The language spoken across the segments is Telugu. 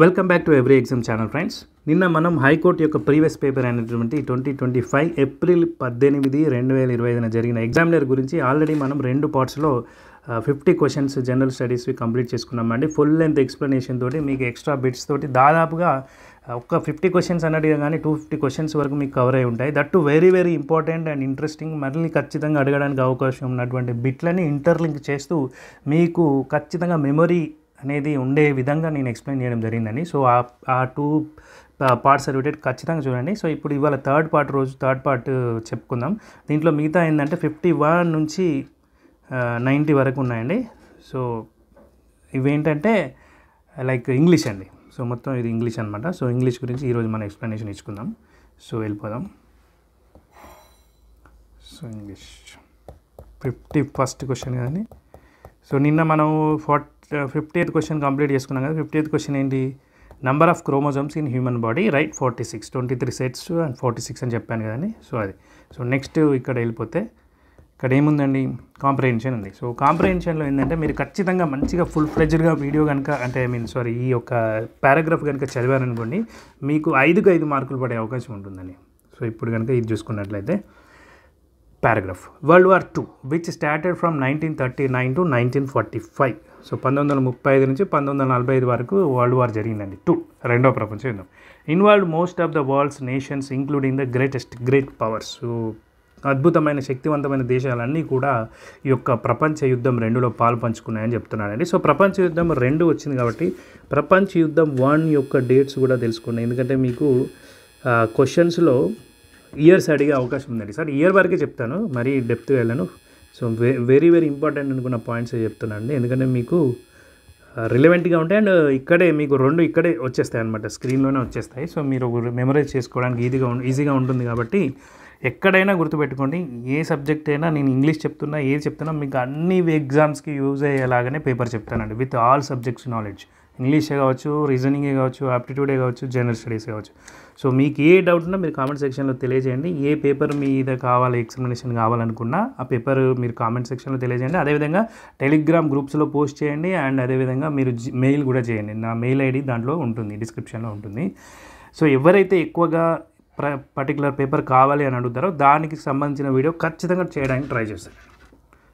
Welcome back to every exam channel friends. నిన్న మనం హైకోర్టు యొక్క ప్రీవియస్ పేపర్ అయినటువంటి 2025 ఏప్రిల్ 18, 2025 జరిగిన ఎగ్జామినర్ గురించి ఆల్రెడీ మనం 2 పార్ట్స్లో 50 క్వశ్చన్స్ జనరల్ స్టడీస్వి కంప్లీట్ చేసుకున్నామండి. ఫుల్ లెంత్ ఎక్స్ప్లెనేషన్ తోటి మీకు ఎక్స్ట్రా బిట్స్ తోటి దాదాపుగా ఒక 50 క్వశ్చన్స్ అన్నట్టుగా కానీ 250 క్వశ్చన్స్ వరకు మీకు కవర్ అయి ఉంటాయి. That to very very important and interesting, మళ్ళీ ఖచ్చితంగా అడగడానికి అవకాశం ఉన్నటువంటి బిట్లని ఇంటర్లింక్ చేస్తూ మీకు ఖచ్చితంగా మెమొరీ అనేది ఉండే విధంగా నేను ఎక్స్ప్లెయిన్ చేయడం జరిగిందండి. సో ఆ 2 పార్ట్స్ రిలేటెడ్ ఖచ్చితంగా చూడండి. సో ఇప్పుడు ఇవాళ థర్డ్ పార్ట్ చెప్పుకుందాం. దీంట్లో మిగతా ఏంటంటే 51 నుంచి 90 వరకు ఉన్నాయండి. సో ఇవేంటంటే లైక్ ఇంగ్లీష్ అండి. సో మొత్తం ఇది ఇంగ్లీష్ అనమాట. సో ఇంగ్లీష్ గురించి ఈరోజు మనం ఎక్స్ప్లెనేషన్ ఇచ్చుకుందాం. సో వెళ్ళిపోదాం. సో ఇంగ్లీష్ 51st క్వశ్చన్ కానీ. సో నిన్న మనం 50th క్వశ్చన్ కంప్లీట్ చేసుకున్నాం కదా. 50th క్వశ్చన్ ఏంటి? Number of chromosomes in human body, right? 46, 23 sets and 46 అని చెప్పాను కదండి. సో అది. సో నెక్స్ట్ ఇక్కడ వెళ్ళిపోతే ఇక్కడ ఏముందండి? కాంప్రహెన్షన్ ఉంది. సో కాంప్రహెన్షన్లో ఏంటంటే మీరు ఖచ్చితంగా మంచిగా ఫుల్ ఫ్లెడ్జ్డ్గా వీడియో కనుక అంటే ఈ యొక్క పారాగ్రాఫ్ కనుక చదివారనుకోండి, మీకు 5కి 5 మార్కులు పడే అవకాశం ఉంటుందండి. సో ఇప్పుడు కనుక ఇది చూసుకున్నట్లయితే paragraph, world war II which started from 1939 to 1945. So 1935 నుంచి 1945 వరకు వరల్డ్ వార్ జరిగిందండి. రెండో ప్రపంచ యుద్ధం. Involved most of the world's nations including the great powers. So అద్భుతమైన శక్తివంతమైన దేశాలన్నీ కూడా ఈ యొక్క ప్రపంచ యుద్ధం 2లో పాలు పంచుకున్నాయని చెప్తున్నాడండి. సో ప్రపంచ యుద్ధం 2 వచ్చింది కాబట్టి ప్రపంచ యుద్ధం 1 యొక్క డేట్స్ కూడా తెలుసుకోండి. ఎందుకంటే మీకు క్వశ్చన్స్లో ఇయర్స్ అడిగే అవకాశం ఉందండి. సార్ ఇయర్ వరకే చెప్తాను, మరీ డెప్త్గా వెళ్ళను. సో వెరీ వెరీ ఇంపార్టెంట్ అనుకున్న పాయింట్స్ చెప్తున్నాను అండి. ఎందుకంటే మీకు రిలవెంట్గా ఉంటాయి అండ్ ఇక్కడే మీకు 2 ఇక్కడే వచ్చేస్తాయి అనమాట, స్క్రీన్లోనే వచ్చేస్తాయి. సో మీరు మెమరైజ్ చేసుకోవడానికి ఈజీగా ఉంటుంది కాబట్టి ఎక్కడైనా గుర్తుపెట్టుకోండి. ఏ సబ్జెక్ట్ అయినా నేను ఇంగ్లీష్ చెప్తున్నా, ఏది చెప్తున్నా మీకు అన్ని ఎగ్జామ్స్కి యూజ్ అయ్యేలాగానే పేపర్ చెప్తానండి, విత్ ఆల్ సబ్జెక్ట్స్ నాలెడ్జ్. ఇంగ్లీషే కావచ్చు, రీజనింగే కావచ్చు, ఆప్టిట్యూడే కావచ్చు, జనరల్ స్టడీస్ కావచ్చు. సో మీకు ఏ డౌట్ ఉన్నా మీరు కామెంట్ సెక్షన్లో తెలియజేయండి. ఏ పేపర్ మీద కావాలి, ఎక్స్ప్లెనేషన్ కావాలనుకున్నా ఆ పేపర్ మీరు కామెంట్ సెక్షన్లో తెలియజేయండి. అదేవిధంగా టెలిగ్రామ్ గ్రూప్స్లో పోస్ట్ చేయండి అండ్ అదేవిధంగా మీరు మెయిల్ కూడా చేయండి. నా మెయిల్ ఐడి దాంట్లో ఉంటుంది, డిస్క్రిప్షన్లో ఉంటుంది. సో ఎవరైతే ఎక్కువగా పర్టికులర్ పేపర్ కావాలి అని అడుగుతారో దానికి సంబంధించిన వీడియో ఖచ్చితంగా చేయడానికి ట్రై చేస్తాను.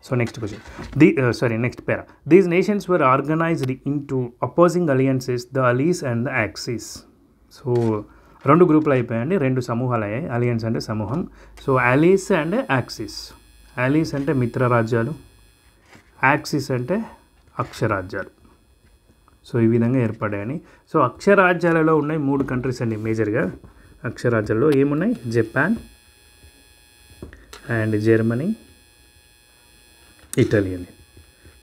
So next question, next para. These nations were organised into opposing alliances, the allies and the axis. So 2 గ్రూపులు అయిపోయాయండి, 2 సమూహాలు అయ్యాయి. అలియన్స్ అంటే సమూహం. So allies and axis. Allies అంటే మిత్రరాజ్యాలు, యాక్సిస్ అంటే అక్షరాజ్యాలు. సో ఈ విధంగా ఏర్పడాయని. సో అక్షరాజ్యాలలో ఉన్నాయి 3 కంట్రీస్ అండి మేజర్గా. అక్షరాజ్యాల్లో ఏమున్నాయి? జపాన్ అండ్ జర్మనీ, ఇటలీ అని.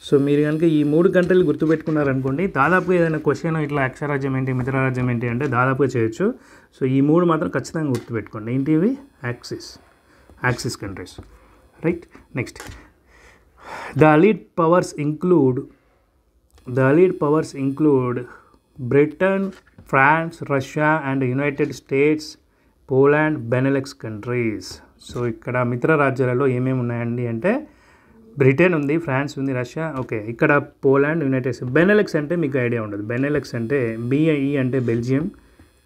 సో మీరు కనుక ఈ 3 కంట్రీలు గుర్తుపెట్టుకున్నారనుకోండి, దాదాపుగా ఏదైనా క్వశ్చన్ ఇట్లా అక్షరాజ్యం ఏంటి, మిత్రరాజ్యం ఏంటి అంటే దాదాపుగా చేయొచ్చు. సో ఈ 3 మాత్రం ఖచ్చితంగా గుర్తుపెట్టుకోండి. ఏంటి ఇవి? Axis countries, right? Next, the allied powers include Britain, France, Russia and United States, Poland, Benelux countries. So ఇక్కడ మిత్ర రాజ్యాలలో ఏమేమి ఉన్నాయండి అంటే బ్రిటన్ ఉంది, ఫ్రాన్స్ ఉంది, రష్యా, ఓకే. ఇక్కడ పోలాండ్, యునైటెడ్ స్టేట్స్. బెనెలెక్స్ అంటే మీకు ఐడియా ఉండదు. బెనెలెక్స్ అంటే BIE అంటే బెల్జియం,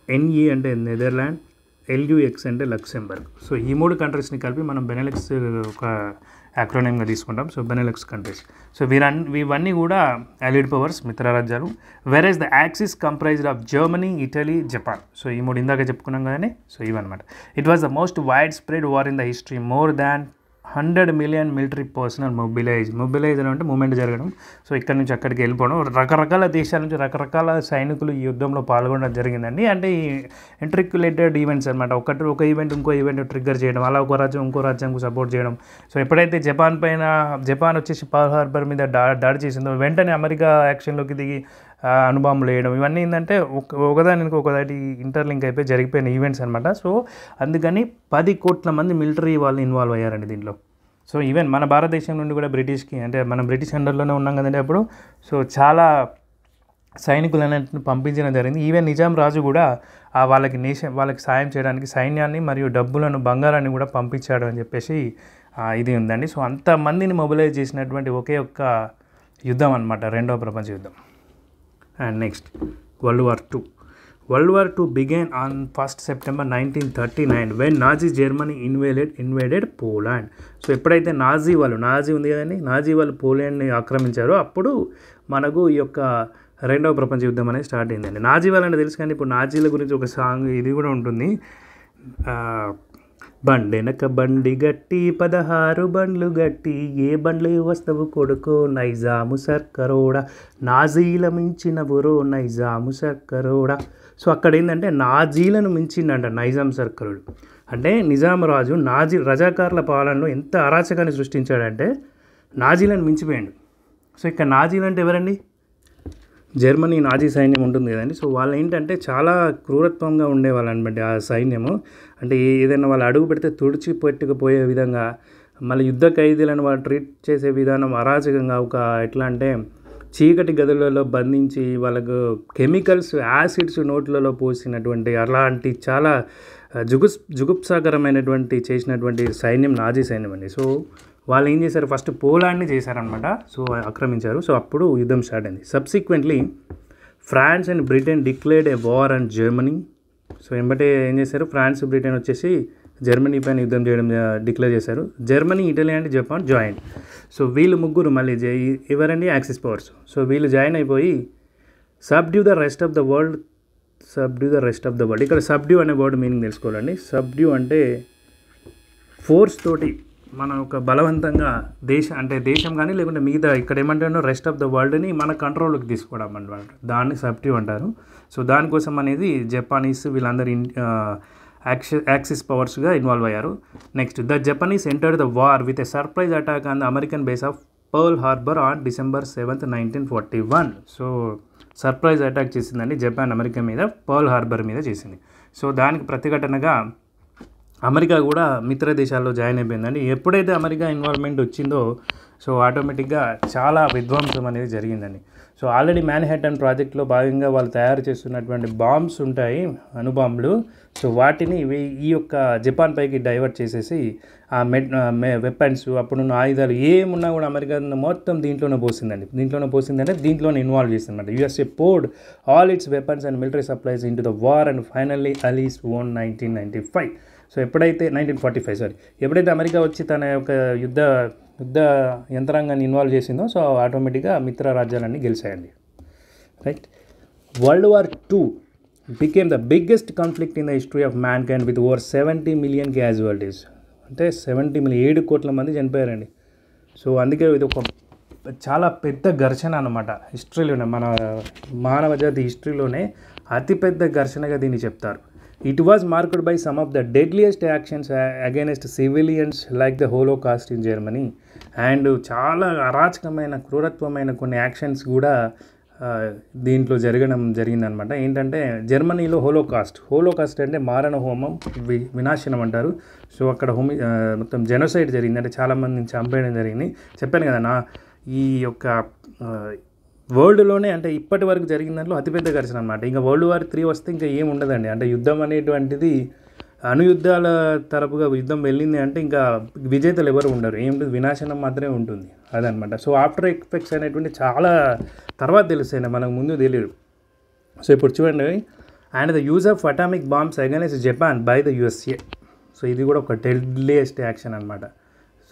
NE అంటే నెదర్లాండ్, LUX అంటే లక్సెంబర్గ్. సో ఈ 3 కంట్రీస్ని కలిపి మనం బెనెలెక్స్ ఒక యాక్రోనిమ్గా తీసుకుంటాం. So బెనెలెక్స్ countries. సో ఇవన్నీ కూడా అలీడ్ పవర్స్, మిత్రరాజ్యాలు. Whereas the axis comprised of Germany, Italy, Japan. So ఈ 3 ఇందాక చెప్పుకున్నాం కదండి. సో ఇవన్నమాట. It was the most wide spread war in the history. More than 100 million military personnel mobilize అంటే మూమెంట్ జరగడం. సో ఇక్కడ నుంచి అక్కడికి వెళ్ళిపోవడం. రకరకాల దేశాల నుంచి రకరకాల సైనికులు ఈ యుద్ధంలో పాల్గొనడం జరిగిందండి. అంటే ఈ ఇంటర్క్యులేటెడ్ ఈవెంట్స్ అనమాట. ఒక ఈవెంట్ ఇంకో ఈవెంట్ ట్రిగ్గర్ చేయడం, అలా ఒక రాజ్యం ఇంకో రాజ్యంకు సపోర్ట్ చేయడం. సో ఎప్పుడైతే జపాన్ వచ్చేసి పర్ల్ హార్బర్ మీద దాడి చేసిందో వెంటనే అమెరికా యాక్షన్లోకి దిగి అణుబాంబులు వేయడం, ఇవన్నీ ఏంటంటే ఒకదానికి ఒకదాటి ఇంటర్లింక్ అయిపోయి జరిగిపోయిన ఈవెంట్స్ అనమాట. సో అందుకని 10 కోట్ల మంది మిలిటరీ వాళ్ళు ఇన్వాల్వ్ అయ్యారండి దీంట్లో. సో ఈవెన్ మన భారతదేశం నుండి కూడా బ్రిటిష్కి, అంటే మనం బ్రిటిష్ అండర్లోనే ఉన్నాం కదండి అప్పుడు. సో చాలా సైనికులన్నింటిని పంపించడం జరిగింది. ఈవెన్ నిజాం రాజు కూడా వాళ్ళకి సాయం చేయడానికి సైన్యాన్ని మరియు డబ్బులను, బంగారాన్ని కూడా పంపించాడు అని చెప్పేసి ఇది ఉందండి. సో అంతమందిని మొబిలైజ్ చేసినటువంటి ఒకే ఒక్క యుద్ధం అనమాట, 2వ ప్రపంచ యుద్ధం. And next, World War II. World War II began on 1st September 1939 when Nazi Germany invaded Poland. So ఎప్పుడైతే నాజీ ఉంది కదండి, నాజీ వాళ్ళు పోలాండ్ని ఆక్రమించారో అప్పుడు మనకు ఈ యొక్క రెండవ ప్రపంచ యుద్ధం అనేది స్టార్ట్ అయిందండి. నాజీ వాళ్ళని తెలుసు కానీ ఇప్పుడు నాజీల గురించి ఒక సాంగ్ ఇది కూడా ఉంటుంది. బండెనక బండి గట్టి 16 బండ్లు గట్టి ఏ బండ్లు వస్తవు కొడుకో నైజాము సర్కరోడా నాజీల మించిన బురో నైజాము సర్కరోడా. సో అక్కడ ఏంటంటే నాజీలను మించిండంట నైజాం సర్కరుడు. అంటే నిజాం రాజు రజాకార్ల పాలనలో ఎంత అరాచకాన్ని సృష్టించాడంటే నాజీలను మించిపోయాడు. సో ఇక్కడ నాజీలు అంటే ఎవరండి? జర్మనీ నాజీ సైన్యం ఉంటుంది కదండి. సో వాళ్ళు ఏంటంటే చాలా క్రూరత్వంగా ఉండేవాళ్ళు అనమాట ఆ సైన్యము. అంటే ఏదైనా వాళ్ళు అడుగు పెడితే తుడిచి పెట్టుకుపోయే విధంగా, మళ్ళీ యుద్ధ ఖైదీలను వాళ్ళు ట్రీట్ చేసే విధానం అరాచకంగా, ఒక ఎట్లా అంటే చీకటి గదులలో బంధించి వాళ్ళకు కెమికల్స్ యాసిడ్స్ నోట్లలో పోసినటువంటి అలాంటి చాలా జుగుప్సాకరమైనటువంటి చేసినటువంటి సైన్యం నాజీ సైన్యం అండి. సో వాళ్ళు ఏం చేశారు, ఫస్ట్ పోలాండ్ని చేశారనమాట. సో ఆక్రమించారు. సో అప్పుడు యుద్ధం స్టార్ట్ అయింది. Subsequently France and Britain declared a war and Germany. So వెంబటే ఏం చేశారు, ఫ్రాన్స్ బ్రిటన్ వచ్చేసి జర్మనీ పైన యుద్ధం చేయడం డిక్లేర్ చేశారు. Germany, Italy and Japan join. So వీళ్ళు ముగ్గురు మళ్ళీ ఎవరండి, యాక్సిస్ పవర్స్. సో వీళ్ళు జాయిన్ అయిపోయి subdue the rest of the world. ఇక్కడ సబ్డ్యూ అనే వర్డ్ మీనింగ్ తెలుసుకోవాలండి. సబ్డ్యూ అంటే ఫోర్స్ తోటి మనం ఒక బలవంతంగా దేశం కానీ లేకుంటే మిగతా ఇక్కడ ఏమంటారో రెస్ట్ ఆఫ్ ద వరల్డ్ని మన కంట్రోల్లోకి తీసుకోవడం అనమాట. దాన్ని సబ్డ్యూ అంటారు. సో దానికోసం అనేది జపానీస్ వీళ్ళందరూ యాక్సిస్ పవర్స్గా ఇన్వాల్వ్ అయ్యారు. Next, the Japanese entered the war with a surprise attack on the American base of pearl harbour on December 7th, 1941. So surprise attack చేసిందండి జపాన్ అమెరికా మీద, పర్ల్ హార్బర్ మీద చేసింది. సో దానికి ప్రతిఘటనగా అమెరికా కూడా మిత్ర దేశాల్లో జాయిన్ అయిపోయిందండి. ఎప్పుడైతే అమెరికా ఇన్వాల్వ్మెంట్ వచ్చిందో సో ఆటోమేటిక్గా చాలా విధ్వంసం అనేది జరిగిందండి. సో ఆల్రెడీ మ్యాన్హాటన్ ప్రాజెక్ట్లో భాగంగా వాళ్ళు తయారు చేస్తున్నటువంటి బాంబ్స్ ఉంటాయి, అణుబాంబులు. సో వాటిని ఈ యొక్క జపాన్ పైకి డైవర్ట్ చేసేసి ఆ వెపన్స్, అప్పుడున్న ఆయుధాలు ఏమున్నా కూడా అమెరికా మొత్తం దీంట్లోనే పోసిందంటే దీంట్లోనే involve చేసిందన్నమాట. USA poured all its weapons and military supplies into the war and finally Allies won 1995. So 1945 ఎప్పుడైతే అమెరికా వచ్చి తన యొక్క యుద్ధ యంత్రాంగాన్ని ఇన్వాల్వ్ చేసిందో సో ఆటోమేటిక్గా మిత్ర రాజ్యాలన్నీ గెలిచాయండి. Right. World War II became the biggest conflict in the history of mankind with over 70 million casualties. అంటే 70 మిలియన్ 7 కోట్ల మంది చనిపోయారండి. సో అందుకే ఇది ఒక చాలా పెద్ద ఘర్షణ అన్నమాట హిస్టరీలోనే, మన మానవ జాతి హిస్టరీలోనే అతిపెద్ద ఘర్షణగా దీన్ని చెప్తారు. It was marked by some of the deadliest actions against civilians like the Holocaust in Germany. And చాలా అరాచకమైన క్రూరత్వమైన కొన్ని యాక్షన్స్ కూడా దీంట్లో జరిగిందనమాట. ఏంటంటే జర్మనీలో హోలోకాస్ట్ అంటే మారణ హోమం, వినాశనం అంటారు. సో అక్కడ మొత్తం జెనోసైడ్ జరిగింది, అంటే చాలామందిని చంపేయడం జరిగింది. చెప్పాను కదా ఈ యొక్క వరల్డ్లోనే అంటే ఇప్పటి వరకు జరిగిన దాంట్లో అతిపెద్ద ఘర్షణ అనమాట. ఇంకా World War III వస్తే ఇంకా ఏం ఉండదండి. అంటే యుద్ధం అనేటువంటిది అణుయుద్ధాల తరపుగా యుద్ధం వెళ్ళింది అంటే ఇంకా విజేతలు ఎవరు ఉండరు, ఏముంటుంది, వినాశనం మాత్రమే ఉంటుంది అదనమాట. సో ఆఫ్టర్ ఎఫెక్ట్స్ అనేటువంటి చాలా తర్వాత తెలుస్తాయి, మనకు ముందు తెలియదు. సో ఇప్పుడు చూడండి, and the use of atomic bombs against Japan by the USA. So ఇది కూడా ఒక డెడ్లియెస్ట్ యాక్షన్ అనమాట.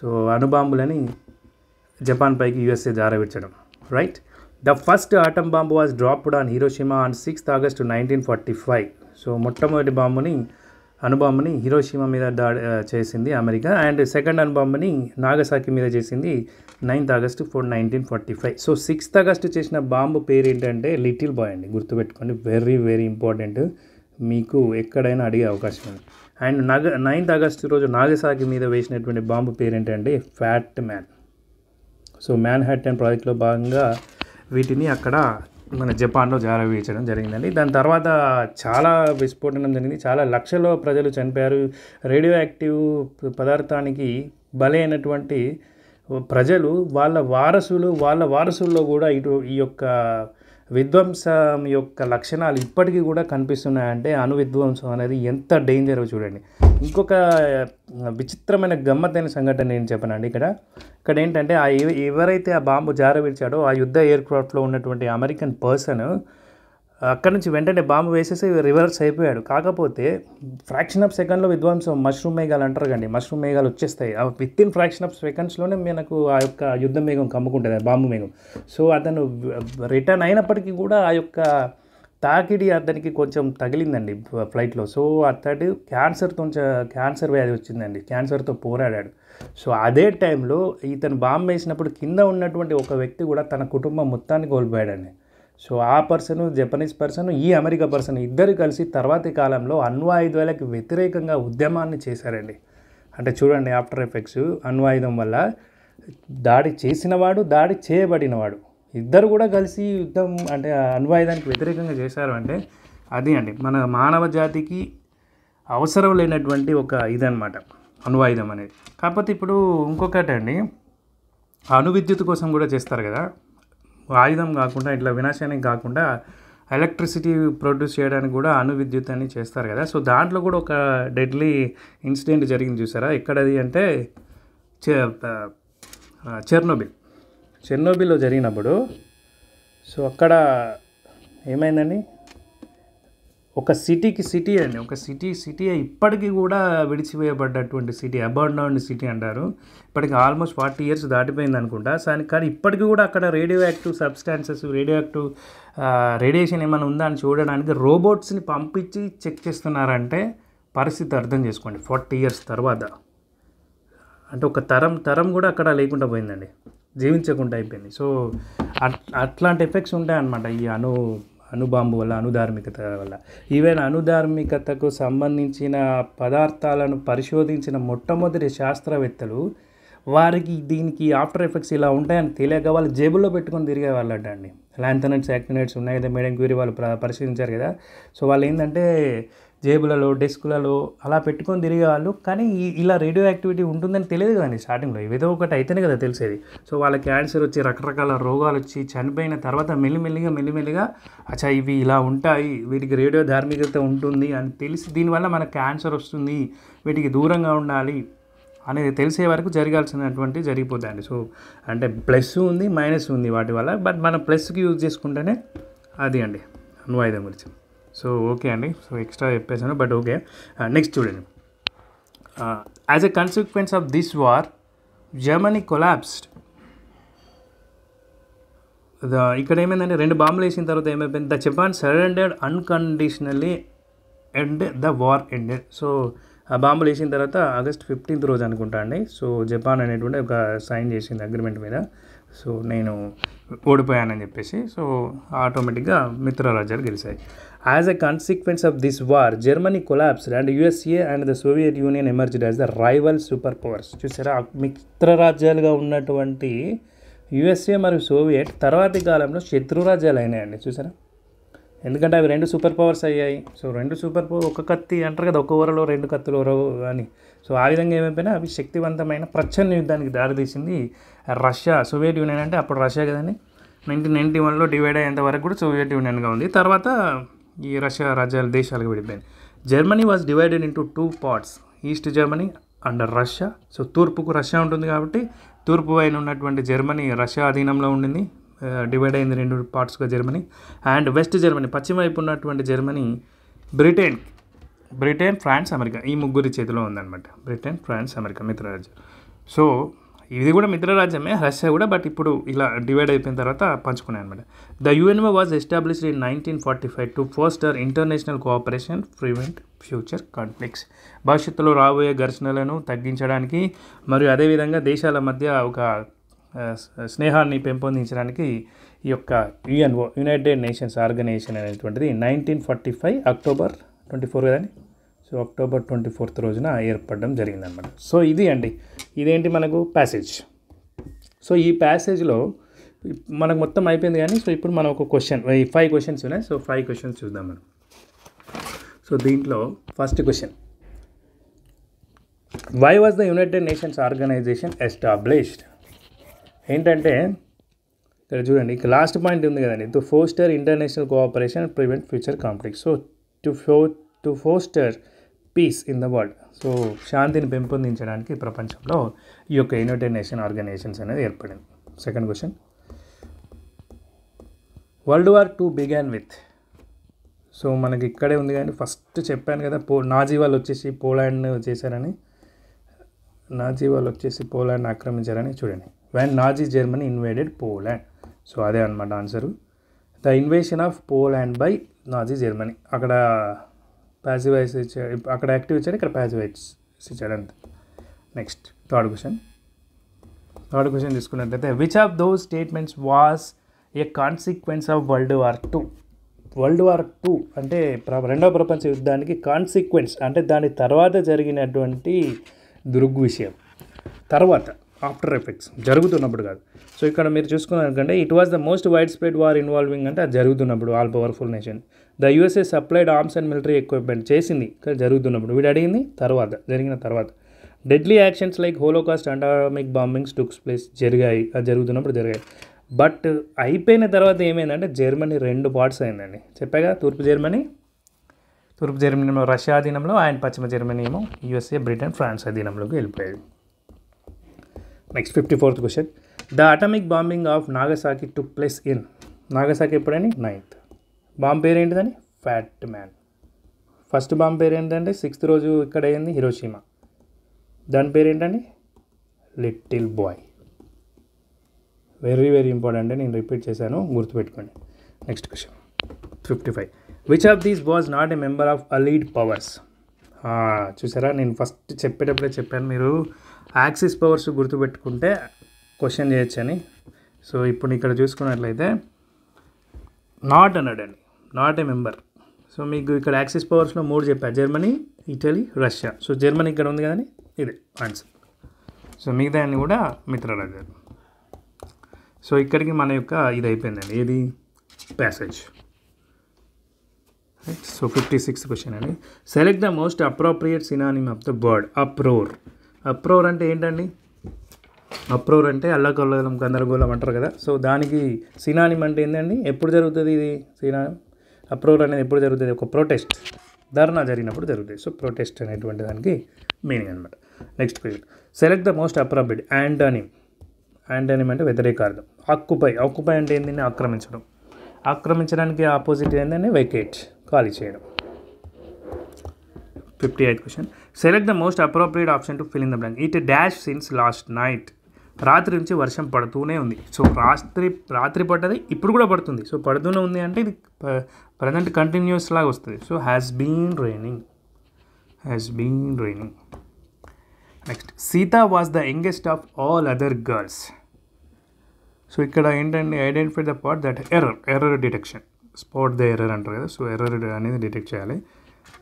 సో అణుబాంబులని జపాన్ పైకి USA జారవిడ్చడం. Right. The first atom bomb was dropped on Hiroshima on 6th August 1945. So మొట్టమొదటి అణుబాంబుని హిరోషిమా మీద చేసింది అమెరికా. అండ్ సెకండ్ అణుబాంబుని నాగసాకి మీద చేసింది 9th August 1945. So 6th August చేసిన బాంబు పేరు ఏంటంటే లిటిల్ బాయ్ అండి, గుర్తుపెట్టుకోండి. వెరీ వెరీ ఇంపార్టెంట్, మీకు ఎక్కడైనా అడిగే అవకాశం ఉంది. అండ్ 9th August రోజు నాగసాకి మీద వేసినటువంటి బాంబు పేరు ఏంటంటే ఫ్యాట్ మ్యాన్. సో మ్యాన్హాటన్ ప్రాజెక్ట్లో భాగంగా వీటిని అక్కడ మన జపాన్లో జారవేయడం జరిగిందండి. దాని తర్వాత చాలా విస్ఫోటనం జరిగింది, చాలా లక్షల ప్రజలు చనిపోయారు. రేడియో యాక్టివ్ పదార్థానికి బలైనటువంటి ప్రజలు వాళ్ళ వారసుల్లో కూడా ఈ యొక్క విధ్వంసం యొక్క లక్షణాలు ఇప్పటికీ కూడా కనిపిస్తున్నాయంటే అణు విధ్వంసం అనేది ఎంత డేంజరో చూడండి. ఇంకొక విచిత్రమైన గమ్మత్తైన సంఘటన నేను చెప్పనండి. ఇక్కడ ఏంటంటే ఎవరైతే ఆ బాంబు జారవిడ్చాడో ఆ యుద్ధ ఎయిర్ క్రాఫ్ట్లో ఉన్నటువంటి అమెరికన్ పర్సన్ అక్కడ నుంచి వెంటనే బాంబు వేసేసి రివర్స్ అయిపోయాడు. కాకపోతే ఫ్రాక్షన్ ఆఫ్ సెకండ్లో విధ్వంసం, మష్రూమ్ మేఘాలు అంటారు కండి, మష్రూమ్ మేఘాలు వచ్చేస్తాయి. విత్ ఇన్ ఫ్రాక్షన్ ఆఫ్ సెకండ్స్లోనే మనకు ఆ యొక్క యుద్ధ మేఘం కమ్ముకుంటుంది, బాంబు మేఘం. సో అతను రిటర్న్ అయినప్పటికీ కూడా ఆ యొక్క తాకిడి అతనికి కొంచెం తగిలిందండి ఫ్లైట్లో. సో అతడు క్యాన్సర్ వ్యాధి వచ్చిందండి, క్యాన్సర్తో పోరాడాడు. సో అదే టైంలో ఇతను బాంబు వేసినప్పుడు కింద ఉన్నటువంటి ఒక వ్యక్తి కూడా తన కుటుంబం మొత్తాన్ని కోల్పోయాడండి. సో ఆ పర్సన్, జపనీస్ పర్సన్, ఈ అమెరికా పర్సన్ ఇద్దరు కలిసి తర్వాతి కాలంలో అణ్వాయుధాలకు వ్యతిరేకంగా ఉద్యమాన్ని చేశారండి. అంటే చూడండి, ఆఫ్టర్ ఎఫెక్ట్స్ అణ్వాయుధం వల్ల దాడి చేసినవాడు, దాడి చేయబడినవాడు ఇద్దరు కూడా కలిసి యుద్ధం అంటే అణ్వాయుధానికి వ్యతిరేకంగా చేశారు. అంటే అది అండి మన మానవ జాతికి అవసరం లేనటువంటి ఒక ఇదనమాట అణ్వాయుధం అనేది. కాకపోతే ఇప్పుడు ఇంకొకటి అండి, అణు విద్యుత్ కోసం కూడా చేస్తారు కదా, ఆయుధం కాకుండా ఇట్లా వినాశానికి కాకుండా ఎలక్ట్రిసిటీ ప్రొడ్యూస్ చేయడానికి కూడా అణు విద్యుత్ అని చేస్తారు కదా. సో దాంట్లో కూడా ఒక డెడ్లీ ఇన్సిడెంట్ జరిగింది చూసారా, ఎక్కడది అంటే చెర్నోబిల్లో జరిగినప్పుడు. సో అక్కడ ఏమైందండి, ఒక సిటీ అండి, ఒక సిటీ ఇప్పటికీ కూడా విడిచివేయబడ్డటువంటి సిటీ, అబాండన్డ్ సిటీ అంటారు. ఇప్పటికి ఆల్మోస్ట్ 40 years దాటిపోయింది అనుకుంటా. కానీ ఇప్పటికీ కూడా అక్కడ రేడియో యాక్టివ్ సబ్స్టాన్సెస్, రేడియేషన్ ఏమైనా ఉందా అని చూడడానికి రోబోట్స్ని పంపించి చెక్ చేస్తున్నారంటే పరిస్థితి అర్థం చేసుకోండి. 40 years తర్వాత అంటే ఒక తరం కూడా అక్కడ లేకుండా పోయిందండి, జీవించకుండా అయిపోయింది. సో అట్లాంటి ఎఫెక్ట్స్ ఉంటాయన్నమాట ఈ అణుబాంబు వల్ల, అణుధార్మికత వల్ల. ఈవెన్ అణుధార్మికతకు సంబంధించిన పదార్థాలను పరిశోధించిన మొట్టమొదటి శాస్త్రవేత్తలు వారికి దీనికి ఆఫ్టర్ ఎఫెక్ట్స్ ఇలా ఉంటాయని తెలియక వాళ్ళు జేబుల్లో పెట్టుకొని తిరిగేవాళ్ళట అండి. ల్యాంథనైట్స్, యాక్టినైట్స్ ఉన్నాయి కదా, మేడం క్యూరీ వాళ్ళు పరిశీలించారు కదా. సో వాళ్ళు ఏంటంటే జేబులలో, డెస్కులలో అలా పెట్టుకొని తిరిగేవాళ్ళు. కానీ ఇలా రేడియో యాక్టివిటీ ఉంటుందని తెలియదు కదండి స్టార్టింగ్లో, ఏదో ఒకటి అయితేనే కదా తెలిసేది. సో వాళ్ళ క్యాన్సర్ వచ్చి, రకరకాల రోగాలు వచ్చి చనిపోయిన తర్వాత మెల్లిమెల్లిగా అచ్చా ఇవి ఇలా ఉంటాయి, వీటికి రేడియో ధార్మికత ఉంటుంది అని తెలిసి దీనివల్ల మనకు క్యాన్సర్ వస్తుంది, వీటికి దూరంగా ఉండాలి అనేది తెలిసే వరకు జరగాల్సినటువంటి జరిగిపోతాయండి. సో అంటే ప్లస్ ఉంది, మైనస్ ఉంది వాటి వల్ల. బట్ మనం ప్లస్కి యూజ్ చేసుకుంటేనే అది అండి అణ్వాయుధం గురించి. సో ఓకే అండి, సో ఎక్స్ట్రా చెప్పేసాను, బట్ ఓకే. నెక్స్ట్ చూడండి, as a consequence of this war Germany collapsed. ఇక్కడ ఏమైందంటే 2 బాంబులు వేసిన తర్వాత ఏమైపోయింది, the Japan surrendered unconditionally and the war ended. So ఆ బాంబులు వేసిన తర్వాత August 15th రోజు అనుకుంటా అండి. సో జపాన్ అనేటువంటి ఒక సైన్ చేసింది అగ్రిమెంట్ మీద. సో నేను ఓడిపోయానని చెప్పేసి. సో ఆటోమేటిక్గా మిత్రరాజ్యాలు గెలిచాయి. As a consequence of this war Germany collapsed and USA and the Soviet Union emerged as the rival super powers. చూసారా, మిత్రరాజ్యాలుగా ఉన్నటువంటి USA మరియు సోవియట్ తర్వాతి కాలంలో శత్రురాజ్యాలు అయినాయండి. చూసారా, ఎందుకంటే అవి 2 సూపర్ పవర్స్ అయ్యాయి. సో 2 సూపర్ పవర్, ఒక కత్తి అంటారు కదా, ఒక ఊరలో 2 కత్తులు అని. సో ఆ విధంగా ఏమైపోయినా అవి శక్తివంతమైన ప్రచ్ఛన్న యుద్ధానికి దారితీసింది రష్యా. సోవియట్ యూనియన్ అంటే అప్పుడు రష్యా కదండి. 1991లో డివైడ్ అయ్యేంత వరకు కూడా సోవియట్ యూనియన్గా ఉంది. తర్వాత ఈ రష్యా రాజ్యాల దేశాలకు విడిపోయింది. Germany was divided into 2 parts, east Germany and Russia. So తూర్పుకు రష్యా ఉంటుంది కాబట్టి తూర్పు వైన ఉన్నటువంటి జర్మనీ రష్యా అధీనంలో ఉండింది. డివైడ్ అయింది 2 పార్ట్స్గా జర్మనీ. అండ్ వెస్ట్ జర్మనీ, పశ్చిమ వైపు ఉన్నటువంటి జర్మనీ బ్రిటన్, ఫ్రాన్స్, అమెరికా ఈ ముగ్గురి చేతిలో ఉందన్నమాట. బ్రిటన్, ఫ్రాన్స్, అమెరికా మిత్రరాజ్యం. సో ఇది కూడా మిత్రరాజ్యమే రష్యా కూడా, బట్ ఇప్పుడు ఇలా డివైడ్ అయిపోయిన తర్వాత పంచుకున్నాయి అనమాట. The UNO was established in 1945 to foster international cooperation, prevent future conflicts. భవిష్యత్తులో రాబోయే ఘర్షణలను తగ్గించడానికి మరియు అదేవిధంగా దేశాల మధ్య ఒక స్నేహాన్ని పెంపొందించడానికి ఈ యొక్క UNO, యునైటెడ్ నేషన్స్ ఆర్గనైజేషన్ అనేటువంటిది 1945 October 24 కదండి. సో October 24th రోజున ఏర్పడడం జరిగిందనమాట. సో ఇది అండి, ఇదేంటి మనకు ప్యాసేజ్. సో ఈ ప్యాసేజ్లో మనకు మొత్తం అయిపోయింది కానీ, సో ఇప్పుడు మనం ఒక క్వశ్చన్, 5 questions ఉన్నాయి. సో 5 questions చూద్దాం మనం. సో దీంట్లో first question, why was the United Nations Organisation established? ఏంటంటే ఇక్కడ చూడండి, ఇక లాస్ట్ పాయింట్ ఉంది కదండి, to foster international cooperation, prevent future conflict. So to foster peace in the world. So శాంతిని పెంపొందించడానికి ప్రపంచంలో ఈ యొక్క యునైటెడ్ నేషన్ ఆర్గనైజేషన్స్ అనేది ఏర్పడింది. Second question, World War II began with. So మనకి ఇక్కడే ఉంది కానీ ఫస్ట్ చెప్పాను కదా నాజీ వాళ్ళు వచ్చేసి పోలాండ్ చేశారని, నాజీ వాళ్ళు వచ్చేసి పోలాండ్ ఆక్రమించారని. చూడండి, when Nazi Germany invaded Poland. So అదే అనమాట answer. The invasion of Poland by Nazi Germany. అక్కడ ప్యాసివ్ వాయిస్ ఇచ్చాడు, అక్కడ యాక్టివ్ ఇచ్చాడు, ఇక్కడ ప్యాసివ్ వాయిస్ ఇచ్చాడు అంతే. నెక్స్ట్ థర్డ్ క్వశ్చన్ తీసుకున్నట్లయితే which of those statements was a consequence of world war two అంటే రెండవ ప్రపంచ యుద్ధానికి కాన్సిక్వెన్స్ అంటే దాని తర్వాత జరిగినటువంటి దృగ్విషయం, తర్వాత ఆఫ్టర్ ఎఫెక్ట్స్, జరుగుతున్నప్పుడు కాదు. సో ఇక్కడ మీరు చూసుకున్నారంటే it was the most wide spread war involving అంటే అది జరుగుతున్నప్పుడు, all powerful nation. The USA supplied arms and military equipment చేసింది కానీ జరుగుతున్నప్పుడు, వీడు అడిగింది తర్వాత, జరిగిన తర్వాత. Deadly actions like holocaust and atomic bombings took place జరిగాయి, అది జరుగుతున్నప్పుడు జరిగాయి. బట్ అయిపోయిన తర్వాత ఏమైందంటే జర్మనీ 2 పార్ట్స్ అయిందండి. చెప్పాగా, తూర్పు జర్మనీ రష్యా అధీనంలో అండ్ పశ్చిమ జర్మనీ ఏమో యూఎస్ఏ, బ్రిటన్, ఫ్రాన్స్ అధీనంలోకి వెళ్ళిపోయాయి. Next 54th question. The atomic bombing of Nagasaki took place in. Nagasaki ఎప్పుడని 9th. బాంబ్ పేరు ఏంటిదని ఫ్యాట్ మ్యాన్. ఫస్ట్ బాంబ్ పేరు ఏంటంటే 6th రోజు ఇక్కడ అయింది హిరోషిమా. దాని పేరు ఏంటండి little boy. Very very important, నేను రిపీట్ చేశాను, గుర్తుపెట్టుకోండి. Next question 55. Which of these was not a member of allied powers. చూసారా, నేను ఫస్ట్ చెప్పేటప్పుడే చెప్పాను మీరు యాక్సిస్ పవర్స్ గుర్తుపెట్టుకుంటే క్వశ్చన్ చేయొచ్చని. సో ఇప్పుడు ఇక్కడ చూసుకున్నట్లయితే నాట్ అన్నాడండి, నాట్ ఏ మెంబర్. సో మీకు ఇక్కడ యాక్సిస్ పవర్స్లో 3 చెప్పారు, Germany, Italy, Russia. So Germany ఇక్కడ ఉంది కదండి, ఇదే ఆన్సర్. సో మిగతా అన్ని కూడా మిత్రరాజ్యాలు. సో ఇక్కడికి మన యొక్క ఇది అయిపోయిందండి, ఏది ప్యాసేజ్. సో 56th క్వశ్చన్ అండి. Select the most appropriate synonym of the word uproar. Uproar అంటే ఏంటండి? అప్రోర్ అంటే అల్లకల్లోలం, గందరగోళం అంటారు కదా. సో దానికి సినానిమ్ అంటే ఏంటండి? ఎప్పుడు జరుగుతుంది ఇది సినానిమ్? అప్రోర్ అనేది ఎప్పుడు జరుగుతుంది? ఒక ప్రొటెస్ట్, ధర్నా జరిగినప్పుడు జరుగుతుంది. సో ప్రొటెస్ట్ అనేటువంటి దానికి మీనింగ్ అనమాట. Next question. Select the most appropriate antonym. Antonym అంటే వ్యతిరేకార్థం. ఆక్యుపై. ఆక్యుపై అంటే ఏంటంటే ఆక్రమించడం. ఆక్రమించడానికి ఆపోజిట్ ఏంటంటే వెకేట్, ఖాళీ చేయడం. 58th question. Select the most appropriate option to fill in the blank. It dash since last night. రాత్రి నుంచి వర్షం పడుతూనే ఉంది. సో రాత్రి పడ్డది, ఇప్పుడు కూడా పడుతుంది. సో పడుతూనే ఉంది అంటే ఇది ప్రజెంట్ కంటిన్యూస్ లాగా వస్తుంది. So has been raining. Next. Sita was the youngest of all other girls. So ఇక్కడ ఏంటంటే identify the part that error detection, spot the error అంటారు కదా. సో ఎర్రర్ అనేది డిటెక్ట్ చేయాలి.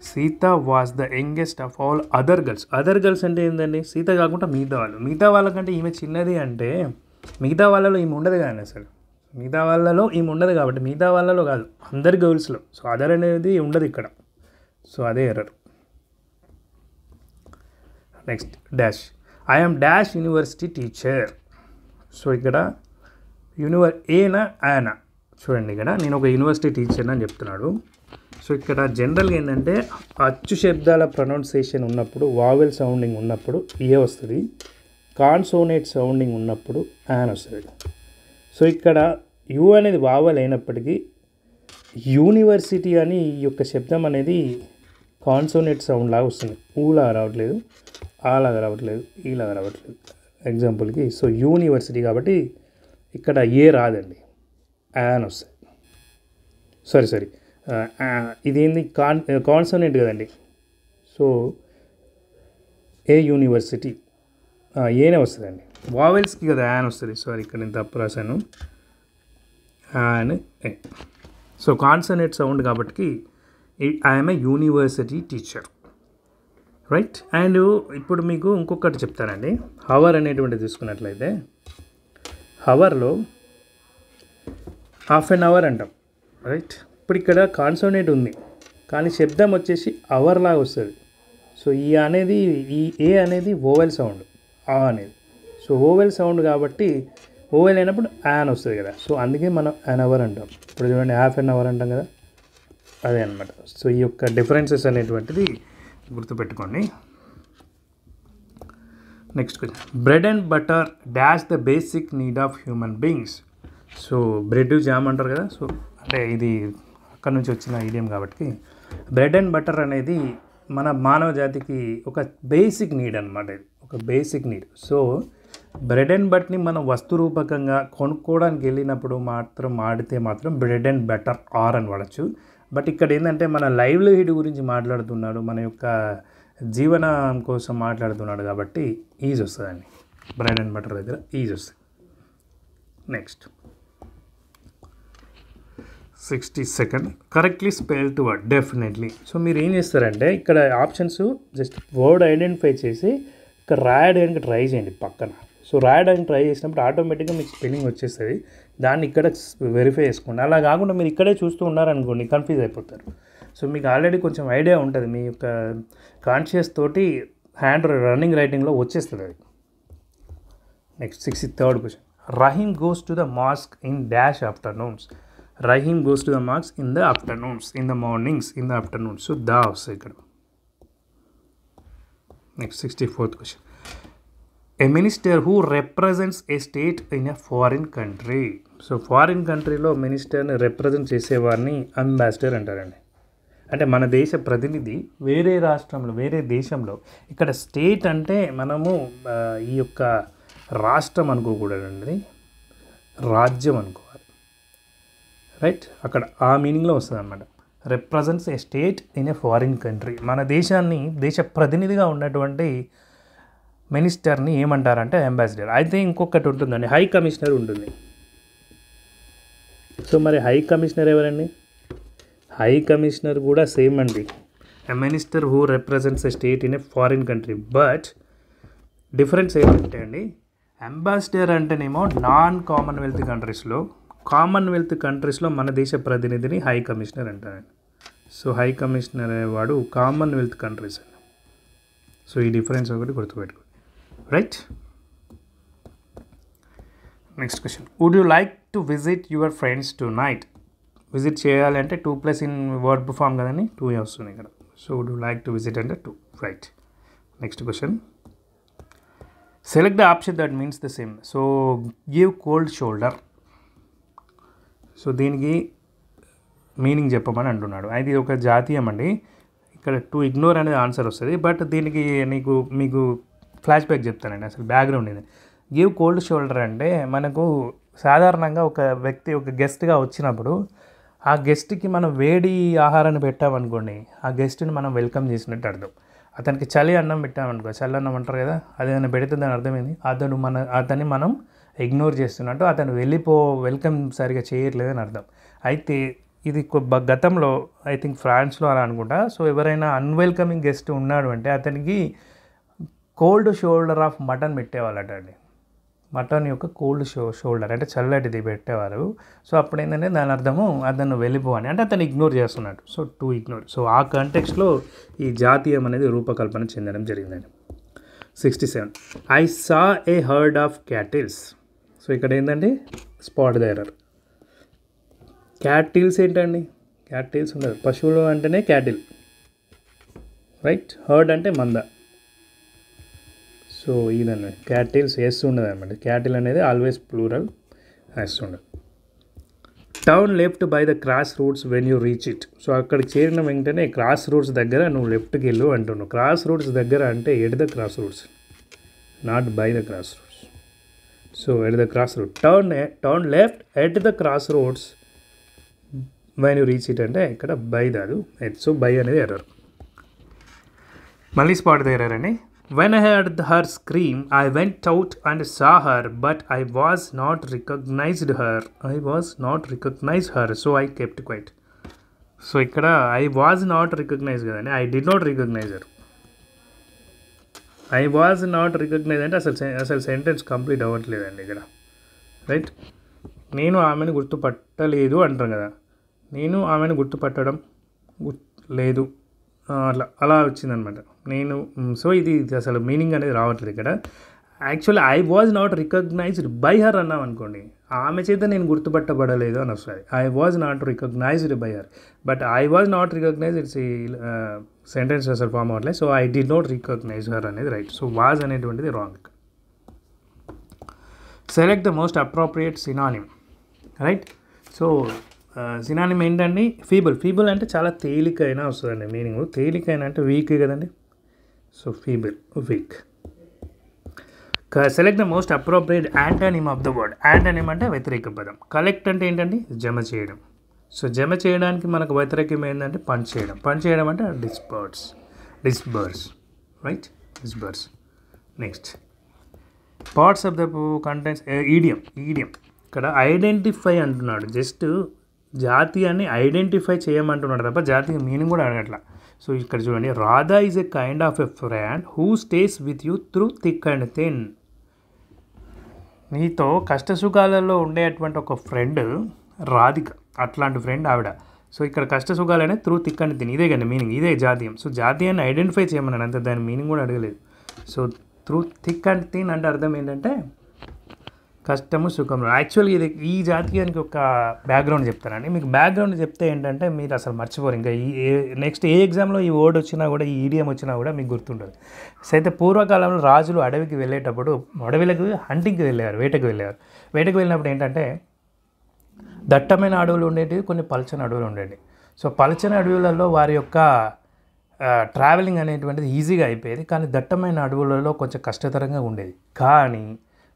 Sita was the youngest of all other girls. Other girls అంటే ఏంటండి? సీత కాకుండా మిగతా వాళ్ళకంటే ఈమె చిన్నది అంటే మిగతా వాళ్ళలో ఈమె ఉండదు కానీ అసలు మిగతా వాళ్ళలో ఈమె ఉండదు కాబట్టి మిగతా వాళ్ళలో కాదు, అందరి గర్ల్స్లో. సో అదర్ అనేది ఉండదు ఇక్కడ. సో అదే error. Next. Dash. I'm dash university teacher. So ఇక్కడ ఏనా యానా చూడండి, ఇక్కడ నేను ఒక యూనివర్సిటీ టీచర్ అని చెప్తున్నాడు. సో ఇక్కడ జనరల్గా ఏంటంటే అచ్చు శబ్దాల ప్రొనౌన్సియేషన్ ఉన్నప్పుడు, వావెల్ సౌండింగ్ ఉన్నప్పుడు ఏ వస్తుంది, కాన్సోనేట్ సౌండింగ్ ఉన్నప్పుడు యాన్ వస్తుంది. సో ఇక్కడ యు అనేది వావెల్ అయినప్పటికీ యూనివర్సిటీ అని ఈ యొక్క శబ్దం అనేది కాన్సోనేట్ సౌండ్ లాగా వస్తుంది. ఊలాగా రావట్లేదు, ఆలాగా రావట్లేదు, ఈలాగా రావట్లేదు ఎగ్జాంపుల్కి. సో యూనివర్సిటీ కాబట్టి ఇక్కడ ఏ రాదండి, యాన్ వస్తుంది. సారీ ఇదేంది కాన్సోనెంట్ కదండి. సో ఏ యూనివర్సిటీ ఏనే వస్తుందండి, వావెల్స్కి కదా యాన్ వస్తుంది. సారీ ఇక్కడ నేను తప్పు రాశాను, an a. So consonant sound కాబట్టి I'm a university teacher, right. And ఇప్పుడు మీకు ఇంకొకటి చెప్తానండి. హవర్ అనేటువంటి తీసుకున్నట్లయితే హవర్లో హాఫ్ అన్ అవర్ అంటాం, రైట్. ఇప్పుడు ఇక్కడ కాన్సోనేట్ ఉంది కానీ శబ్దం వచ్చేసి అవర్ లాగా వస్తుంది. సో ఈ ఏ అనేది ఓవెల్ సౌండ్, ఆ అనేది. సో ఓవెల్ సౌండ్ కాబట్టి ఓవెల్ అయినప్పుడు యాన్ వస్తుంది కదా. సో అందుకే మనం యాన్ అవర్ అంటాం. ఇప్పుడు చూడండి హాఫ్ అన్ అవర్ అంటాం కదా, అదే అనమాట. సో ఈ యొక్క డిఫరెన్సెస్ అనేటువంటిది గుర్తుపెట్టుకోండి. Next question. Bread and butter dash the basic need of human beings. So bread jam అంటారు కదా. సో అంటే ఇది అక్కడ నుంచి వచ్చిన ఈడియం కాబట్టి బ్రెడ్ అండ్ బటర్ అనేది మన మానవ జాతికి ఒక బేసిక్ నీడ్ అనమాట. ఇది ఒక basic need. So bread and బటర్ని మనం వస్తు రూపకంగా కొనుక్కోవడానికి వెళ్ళినప్పుడు మాత్రం ఆడితే మాత్రం బ్రెడ్ అండ్ బటర్ ఆర్ అని వాడచ్చు. బట్ ఇక్కడ ఏంటంటే మన లైవ్లీహుడ్ గురించి మాట్లాడుతున్నాడు, మన యొక్క జీవనం కోసం మాట్లాడుతున్నాడు కాబట్టి ఈజ్ వస్తుందండి. బ్రెడ్ అండ్ బటర్ దగ్గర ఈజ్ వస్తుంది. Next 62nd correctly spelled word definitely. So మీరు ఏం చేస్తారంటే ఇక్కడ ఆప్షన్స్ జస్ట్ వర్డ్ ఐడెంటిఫై చేసి ఇక్కడ రాయడానికి ట్రై చేయండి పక్కన. సో రాయడానికి ట్రై చేసినప్పుడు ఆటోమేటిక్గా మీకు స్పెల్లింగ్ వచ్చేస్తుంది. దాన్ని ఇక్కడ వెరిఫై చేసుకోండి. అలా కాకుండా మీరు ఇక్కడే చూస్తూ ఉన్నారనుకోండి కన్ఫ్యూజ్ అయిపోతారు. సో మీకు ఆల్రెడీ కొంచెం ఐడియా ఉంటుంది, మీ యొక్క కాన్షియస్ తోటి హ్యాండ్ రన్నింగ్ రైటింగ్లో వచ్చేస్తుంది అది. Next 63rd question. Rahim goes to the mosque in dash afternoons. Rahim goes to the mosque in the afternoons, in the mornings, in the afternoons. So the వస్తుంది ఇక్కడ. Next 64th question. A minister who represents a state in a foreign country. So foreign కంట్రీలో మినిస్టర్ని రిప్రజెంట్ చేసేవారిని అంబాసిడర్ అంటారండి. అంటే మన దేశ ప్రతినిధి వేరే రాష్ట్రంలో, వేరే దేశంలో. ఇక్కడ స్టేట్ అంటే మనము ఈ యొక్క రాష్ట్రం అనుకోకూడదండి, రాజ్యం అనుకోవాలి. రైట్, అక్కడ ఆ మీనింగ్లో వస్తుంది అనమాట. Represents a state in a foreign country. మన దేశాన్ని, దేశ ప్రతినిధిగా ఉన్నటువంటి మినిస్టర్ని ఏమంటారంటే అంబాసిడర్. అయితే ఇంకొకటి ఉంటుందండి, హై కమిషనర్ ఉంటుంది. సో మరి హై కమిషనర్ ఎవరండి? హై కమిషనర్ కూడా సేమ్ అండి, a minister who represents a state in a foreign country. But difference ఏంటంటే అండి, అంబాసిడర్ అంటేనేమో నాన్ కామన్వెల్త్ కంట్రీస్లో, కామన్వెల్త్ కంట్రీస్లో మన దేశ ప్రతినిధిని హై కమిషనర్ అంటారండి. సో హై కమిషనర్ అనేవాడు కామన్వెల్త్ కంట్రీస్ అండి. సో ఈ డిఫరెన్స్ ఒకటి గుర్తుపెట్టుకోండి. Right. Next question. Would you like to visit your friends tonight. Visit చేయాలి అంటే 2+ ఇన్ వర్బ్ ఫామ్ కదండి, 2 వస్తుంది ఇక్కడ. So would you like to visit అంటే 2. Right. Next question. Select the option that means the same. So give cold shoulder. So దీనికి మీనింగ్ చెప్పమని అంటున్నాడు. అది ఒక జాతీయం అండి. ఇక్కడ టు ఇగ్నోర్ అనేది ఆన్సర్ వస్తుంది. బట్ దీనికి మీకు ఫ్లాష్ బ్యాక్ చెప్తానండి, అసలు బ్యాక్గ్రౌండ్ ఇది. గివ్ కోల్డ్ షోల్డర్ అంటే మనకు సాధారణంగా ఒక వ్యక్తి ఒక గెస్ట్గా వచ్చినప్పుడు ఆ గెస్ట్కి మనం వేడి ఆహారాన్ని పెట్టామనుకోండి, ఆ గెస్ట్ని మనం వెల్కమ్ చేసినట్టు అర్థం. అతనికి చలి అన్నం పెట్టామనుకో, చలి అన్నం అంటారు కదా, అదేమైనా పెడితే దాని అర్థమైంది అతన్ని మనం ఇగ్నోర్ చేస్తున్నట్టు, అతను వెల్కమ్ సరిగా చేయట్లేదని అర్థం. అయితే ఇది గతంలో ఐ థింక్ ఫ్రాన్స్లో అలా అనుకుంటా. సో ఎవరైనా అన్వెల్కమింగ్ గెస్ట్ ఉన్నాడు అంటే అతనికి కోల్డ్ షోల్డర్ ఆఫ్ మటన్ పెట్టేవాళ్ళట అండి. మటన్ యొక్క కోల్డ్ షోల్డర్ అంటే చల్లటిది పెట్టేవారు. సో అప్పుడు ఏంటంటే దాని అర్థము అతను వెళ్ళిపోవని, అంటే అతను ఇగ్నోర్ చేస్తున్నట్టు. So to ignore. సో ఆ కాంటెక్స్లో ఈ జాతీయం అనేది రూపకల్పన చెందడం జరిగిందండి. 67. I saw A heard of cattles. So ఇక్కడ ఏంటంటే స్పాట్ ద ఎర్రర్. క్యాటిల్స్ ఏంటండి? క్యాటిల్స్ ఉండదు, పశువులు అంటేనే క్యాటిల్. రైట్. హర్డ్ అంటే మంద. సో ఇదన్న క్యాటిల్స్ ఎస్ ఉండదు అనమాట. క్యాటిల్ అనేది ఆల్వేస్ ప్లూరల్, ఎస్ ఉండదు. Town left by the cross roads when you reach it. So అక్కడికి చేరిన వెంటనే క్రాస్ రూట్స్ దగ్గర నువ్వు లెఫ్ట్కి వెళ్ళు అంటున్నావు. క్రాస్ రూట్స్ దగ్గర అంటే at the cross roads, not by the cross roads. So at the cross road. Turn left at the cross roads when you reach it అంటే ఇక్కడ బై దాదు. సో బై అనేది ఎర్రర్. మళ్ళీ స్పాట్ ద ఎర్రర్ అండి. When I heard her scream, I went out and saw her, but I was not recognized her. So I kept quiet. So ఇక్కడ I was not recognized కదండి, I did not recognize her. I was not recognized అంటే అసలు సెంటెన్స్ కంప్లీట్ అవ్వట్లేదండి ఇక్కడ. రైట్. నేను ఆమెను గుర్తుపట్టలేదు అంటాం కదా, నేను ఆమెను గుర్తుపట్టడం లేదు, అలా వచ్చిందనమాట నేను. సో ఇది అసలు మీనింగ్ అనేది రావట్లేదు ఇక్కడ. Actually I was not recognized by her అన్నాం అనుకోండి, ఆమె చేత నేను గుర్తుపట్టబడలేదు అని వస్తుంది. I was not recognized by her, but I was not recognized its sentence అసలు ఫామ్ అవ్వట్లేదు. So I did not recognize her అనేది రైట్. సో వాజ్ అనేటువంటిది wrong. Select the most appropriate synonym. Right. So synonym ఏంటండి? ఫీబుల్. ఫీబుల్ అంటే చాలా తేలికైన వస్తుందండి మీనింగ్. తేలికైన అంటే వీక్ కదండి. So feeble, week. Select the most appropriate antonym of the word. Antonym అంటే వ్యతిరేక పదం. కలెక్ట్ అంటే ఏంటండి? జమ చేయడం. సో జమ చేయడానికి మనకు వ్యతిరేకం ఏంటంటే పంచ్ చేయడం. పంచ్ చేయడం అంటే disburse, right? Disburse. Next parts of the contents. Idiom. ఇక్కడ ఐడెంటిఫై అంటున్నాడు. జస్ట్ జాతీయాన్ని ఐడెంటిఫై చేయమంటున్నాడు తప్ప జాతీయ మీనింగ్ కూడా అడగట్లా. సో ఇక్కడ చూడండి, Radha is a kind of a friend who stays with you through thick and thin. నీతో కష్టసుఖాలలో ఉండేటువంటి ఒక ఫ్రెండ్ రాధిక, అట్లాంటి ఫ్రెండ్ ఆవిడ. సో ఇక్కడ కష్టసుఖాలనే త్రూ థిక్ అండ్ థిన్, ఇదే కదా మీనింగ్, ఇదే జాతీయం. సో జాతీయాన్ని ఐడెంటిఫై చేయమన్నాడు అంతే, దాని మీనింగ్ కూడా అడగలేదు. So through thick and thin అంటే అర్థం ఏంటంటే కష్టము సుఖము. యాక్చువల్గా ఇది ఈ జాతీయానికి ఒక బ్యాక్గ్రౌండ్ చెప్తానండి. మీకు బ్యాక్గ్రౌండ్ చెప్తే ఏంటంటే మీరు అసలు మర్చిపోరు. ఇంకా నెక్స్ట్ ఏ ఎగ్జామ్లో ఈ వర్డ్ వచ్చినా కూడా, ఈ ఈడియం వచ్చినా కూడా మీకు గుర్తుంటుంది. సో అయితే పూర్వకాలంలో రాజులు అడవికి వెళ్ళేటప్పుడు అడవిలకు హంటింగ్కి వెళ్ళేవారు, వేటకు వెళ్ళినప్పుడు ఏంటంటే దట్టమైన అడవులు ఉండేవి, కొన్ని పల్చని అడవులు ఉండేవి. సో పల్చని అడవులలో వారి యొక్క ట్రావెలింగ్ అనేటువంటిది ఈజీగా అయిపోయేది, కానీ దట్టమైన అడవులలో కొంచెం కష్టతరంగా ఉండేది. కానీ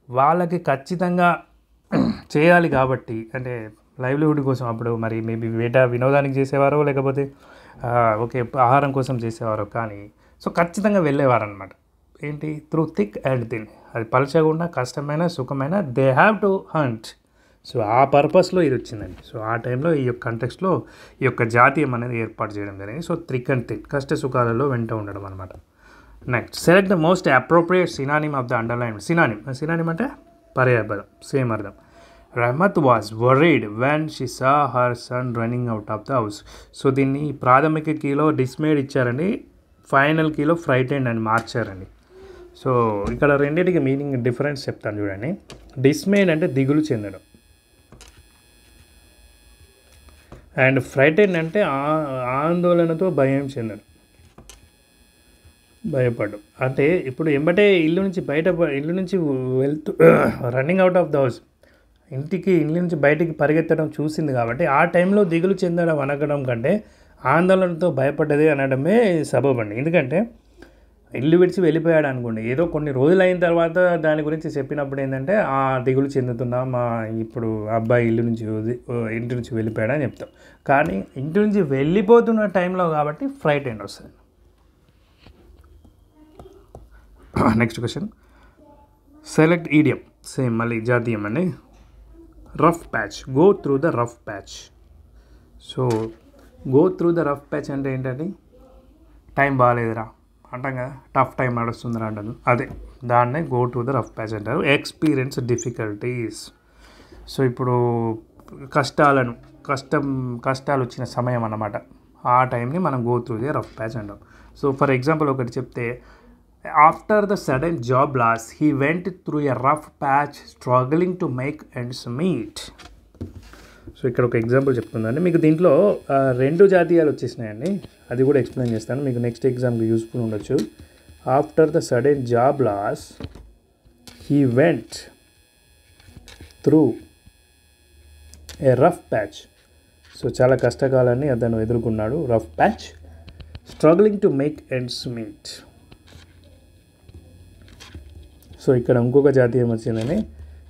వాళ్ళకి ఖచ్చితంగా చేయాలి కాబట్టి, అంటే లైవ్లీహుడ్ కోసం అప్పుడు మరి మేబీ వేట వినోదానికి చేసేవారో లేకపోతే ఓకే ఆహారం కోసం చేసేవారో, కానీ సో ఖచ్చితంగా వెళ్ళేవారు అనమాట. ఏంటి? Through thick and thin. అది పలచకుండా కష్టమైన సుఖమైన they have to hunt. So ఆ పర్పస్లో ఇది వచ్చిందండి. సో ఆ టైంలో ఈ యొక్క కంటెక్స్ట్లో ఈ యొక్క జాతీయం అనేది ఏర్పాటు చేయడం జరిగింది. సో థిక్ అండ్ థిన్, కష్ట సుఖాలలో వెంట ఉండడం అనమాట. Next select the most appropriate synonym of the underline. Synonym అంటే పర్యాయపదం, సేమ్ అర్థం. Rahmat was worried when she saw her son running out of the house. So దీన్ని ప్రాథమిక కీలో డిస్మేడ్ ఇచ్చారండి, ఫైనల్ కీలో ఫ్రైటెండ్ అని మార్చారండి. సో ఇక్కడ రెండింటికి మీనింగ్ డిఫరెన్స్ చెప్తాను చూడండి. డిస్మేడ్ అంటే దిగులు చెందడం, అండ్ ఫ్రైటెండ్ అంటే ఆందోళనతో భయం చెందడం, భయపడ్డం. అంటే ఇప్పుడు ఎంబటే ఇల్లు నుంచి వెళ్తూ running out of the house, ఇల్లు నుంచి బయటికి పరిగెత్తడం చూసింది కాబట్టి ఆ టైంలో దిగులు చెందడం అనగడం కంటే ఆందోళనతో భయపడ్డది అనడమే సబబండి. ఎందుకంటే ఇల్లు విడిచి వెళ్ళిపోయాడు అనుకోండి, ఏదో కొన్ని రోజులు అయిన తర్వాత దాని గురించి చెప్పినప్పుడు ఏంటంటే ఆ దిగులు చెందుతున్నా మా ఇప్పుడు అబ్బాయి ఇంటి నుంచి వెళ్ళిపోయాడు అని చెప్తాం. కానీ ఇంటి నుంచి వెళ్ళిపోతున్న టైంలో కాబట్టి ఫ్రైటెండ్ వస్తుంది. Next question, select ఈడియం. సేమ్ మళ్ళీ జాతీయం అండి. Rough patch, go through the rough patch. So go through the rough patch అంటే ఏంటండి? టైం బాగాలేదురా అంటాం కదా, టఫ్ టైం నడుస్తుందిరా అంటాను, అదే దాన్నే go to the rough patch అంటారు. Experience difficulties. సో ఇప్పుడు కష్టాలు వచ్చిన సమయం అన్నమాట, ఆ టైంని మనం go through the rough patch అంటాం. సో ఫర్ ఎగ్జాంపుల్ ఒకటి చెప్తే, after the sudden job loss he went through a rough patch struggling to make ends meet. So ఇక్కడ ఒక ఎగ్జాంపుల్ చెప్తుందండి. మీకు దీంట్లో 2 జాతీయాలు వచ్చేసినాయండి, అది కూడా ఎక్స్ప్లెయిన్ చేస్తాను, మీకు నెక్స్ట్ ఎగ్జామ్కి యూస్ఫుల్ ఉండొచ్చు. After the sudden job loss he went through a rough patch. So చాలా కష్టకాలాన్ని అతను ఎదుర్కొన్నాడు, rough patch. Struggling to make ends meet. So ఇక్కడ ఇంకొక జాతీయం వచ్చిందని,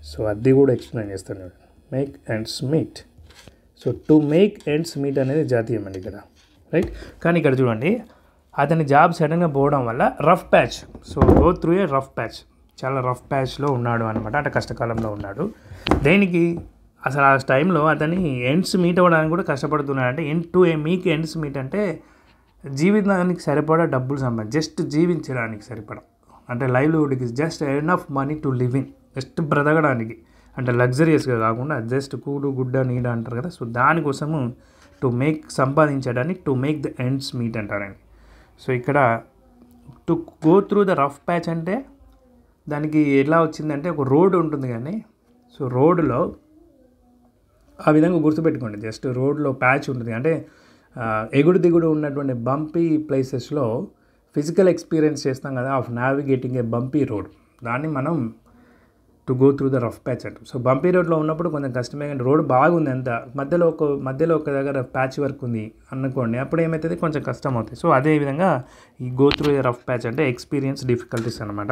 సో అది కూడా ఎక్స్ప్లెయిన్ చేస్తాను. Make ends meet. So to make ends meet అనేది జాతీయం అండి ఇక్కడ, రైట్? కానీ ఇక్కడ చూడండి, అతని జాబ్ సడన్గా పోవడం వల్ల rough patch, so go through a rough patch, చాలా రఫ్ ప్యాచ్లో ఉన్నాడు అనమాట, అంటే కష్టకాలంలో ఉన్నాడు. దేనికి? అసలు ఆ టైంలో అతని ఎండ్స్ మీట్ అవ్వడానికి కూడా కష్టపడుతున్నాడు. అంటే టు ఏ మీక్ ఎండ్స్ మీట్ అంటే జీవితానికి సరిపడా డబ్బులు జస్ట్ జీవించడానికి సరిపడా, అంటే లైవ్లీహుడ్కి just enough money to live in, just బ్రతకడానికి, అంటే లగ్జరియస్గా కాకుండా జస్ట్ కూడు గుడ్డ నీడ అంటారు కదా. సో దానికోసము సంపాదించడానికి to make the ends meet అంటారండి. సో ఇక్కడ to go through the rough patch అంటే దానికి ఎలా వచ్చిందంటే, ఒక రోడ్ ఉంటుంది కానీ, సో రోడ్లో ఆ విధంగా గుర్తుపెట్టుకోండి, జస్ట్ రోడ్లో ప్యాచ్ ఉంటుంది, అంటే ఎగుడు దిగుడు ఉన్నటువంటి బంపీ ప్లేసెస్లో ఫిజికల్ ఎక్స్పీరియన్స్ చేస్తాం కదా, of navigating A bumpy road, దాన్ని మనం to go through the rough patch అంటాం. సో బంపీ రోడ్లో ఉన్నప్పుడు కొంచెం కష్టమే, కానీ రోడ్ బాగుంది అంతా, మధ్యలో ఒక దగ్గర ప్యాచ్ వర్క్ ఉంది అనుకోండి, అప్పుడు ఏమవుతుంది, కొంచెం కష్టం అవుతుంది. సో అదేవిధంగా ఈ go through the rough patch అంటే ఎక్స్పీరియన్స్ డిఫికల్టీస్ అనమాట.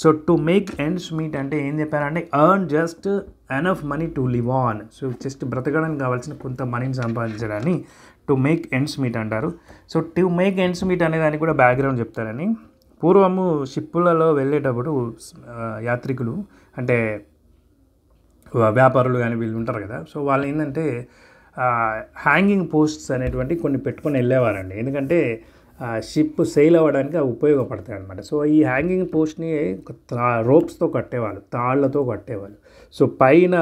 So to make ends meet అంటే ఏం చెప్పారంటే earn just enough money to live on. So just బ్రతకడానికి కావాల్సిన కొంత మనీని సంపాదించడాన్ని టు మేక్ ఎండ్స్ మీట్ అంటారు. So to make ends meet అనే దానికి కూడా బ్యాక్గ్రౌండ్ చెప్తారని. పూర్వము షిప్పులలో వెళ్ళేటప్పుడు యాత్రికులు అంటే వ్యాపారులు కానీ వీళ్ళు ఉంటారు కదా, సో వాళ్ళు ఏంటంటే హ్యాంగింగ్ పోస్ట్స్ అనేటువంటి కొన్ని పెట్టుకొని వెళ్ళేవారండి. ఎందుకంటే షిప్ సెయిల్ అవ్వడానికి అవి ఉపయోగపడతాయి అనమాట. సో ఈ హ్యాంగింగ్ పోస్ట్ని రోప్స్తో కట్టేవాళ్ళు, తాళ్లతో కట్టేవాళ్ళు. సో పైన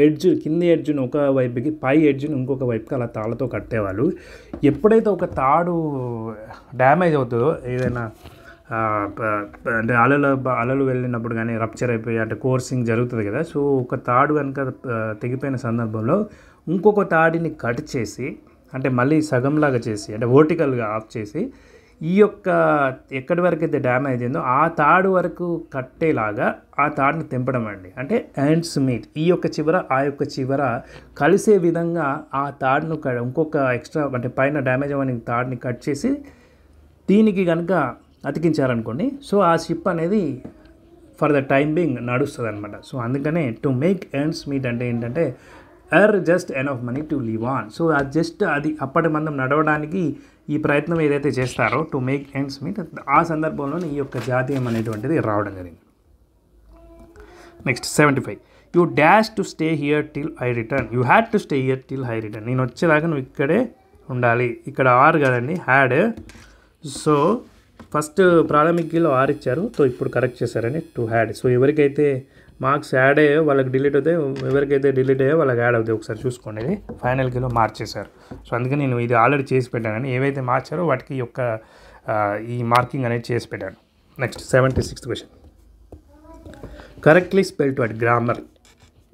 ఎడ్జ్, కింది ఎడ్జ్ను ఒక వైపుకి, పై ఎడ్జ్ను ఇంకొక వైపుకి అలా తాళ్ళతో కట్టేవాళ్ళు. ఎప్పుడైతే ఒక తాడు డ్యామేజ్ అవుతుందో, ఏదైనా అంటే అలలు వెళ్ళినప్పుడు కానీ రప్చర్ అయిపోయి అంటే కోర్సింగ్ జరుగుతుంది కదా, సో ఒక తాడు కనుక తెగిపోయిన సందర్భంలో ఇంకొక తాడిని కట్ చేసి, అంటే మళ్ళీ సగంలాగా చేసి, అంటే వర్టికల్గా ఆఫ్ చేసి, ఈ యొక్క ఎక్కడి వరకు అయితే డ్యామేజ్ అయిందో ఆ తాడు వరకు కట్టేలాగా ఆ తాడుని తెంపడం అండి. అంటే ఎండ్స్ మీట్, ఈ యొక్క చివర ఆ యొక్క చివర కలిసే విధంగా ఆ తాడును ఇంకొక ఎక్స్ట్రా అంటే పైన డ్యామేజ్ అవ్వని తాడుని కట్ చేసి దీనికి కనుక అతికించారనుకోండి, సో ఆ షిప్ అనేది ఫర్ ద టైం బీయింగ్ నడుస్తుంది అనమాట. సో అందుకనే టు మేక్ ఎండ్స్ మీట్ అంటే ఏంటంటే just enough money to live on. So అది జస్ట్ అది అప్పటి మందం నడవడానికి ఈ ప్రయత్నం ఏదైతే చేస్తారో టు మేక్ ఎండ్స్ మీట్, ఆ సందర్భంలోనే ఈ యొక్క జాతీయం అనేటువంటిది రావడం జరిగింది. Next 75. You dash to stay here till I return. You had to stay here till I return. నేను వచ్చేదాకా నువ్వు ఇక్కడే ఉండాలి. ఇక్కడ ఆర్ కదండి, హ్యాడ్. సో ఫస్ట్ ప్రాథమిక కీలో ఆర్ ఇచ్చారు, సో ఇప్పుడు కరెక్ట్ చేశారని టు హ్యాడ్. సో ఎవరికైతే మార్క్స్ యాడ్ అయ్యాయో వాళ్ళకి డిలీట్ అవుతాయి, ఎవరికైతే డిలీట్ అయ్యాయో వాళ్ళకి యాడ్ అవుతాయి. ఒకసారి చూసుకోండి, ఇది ఫైనల్ కీలో మార్చేశారు. సో అందుకని నేను ఇది ఆల్రెడీ చేసి పెట్టానని, ఏవైతే మార్చారో వాటికి యొక్క ఈ మార్కింగ్ అనేది చేసి పెట్టాను. Next 76th question. Correctly spelled word grammar.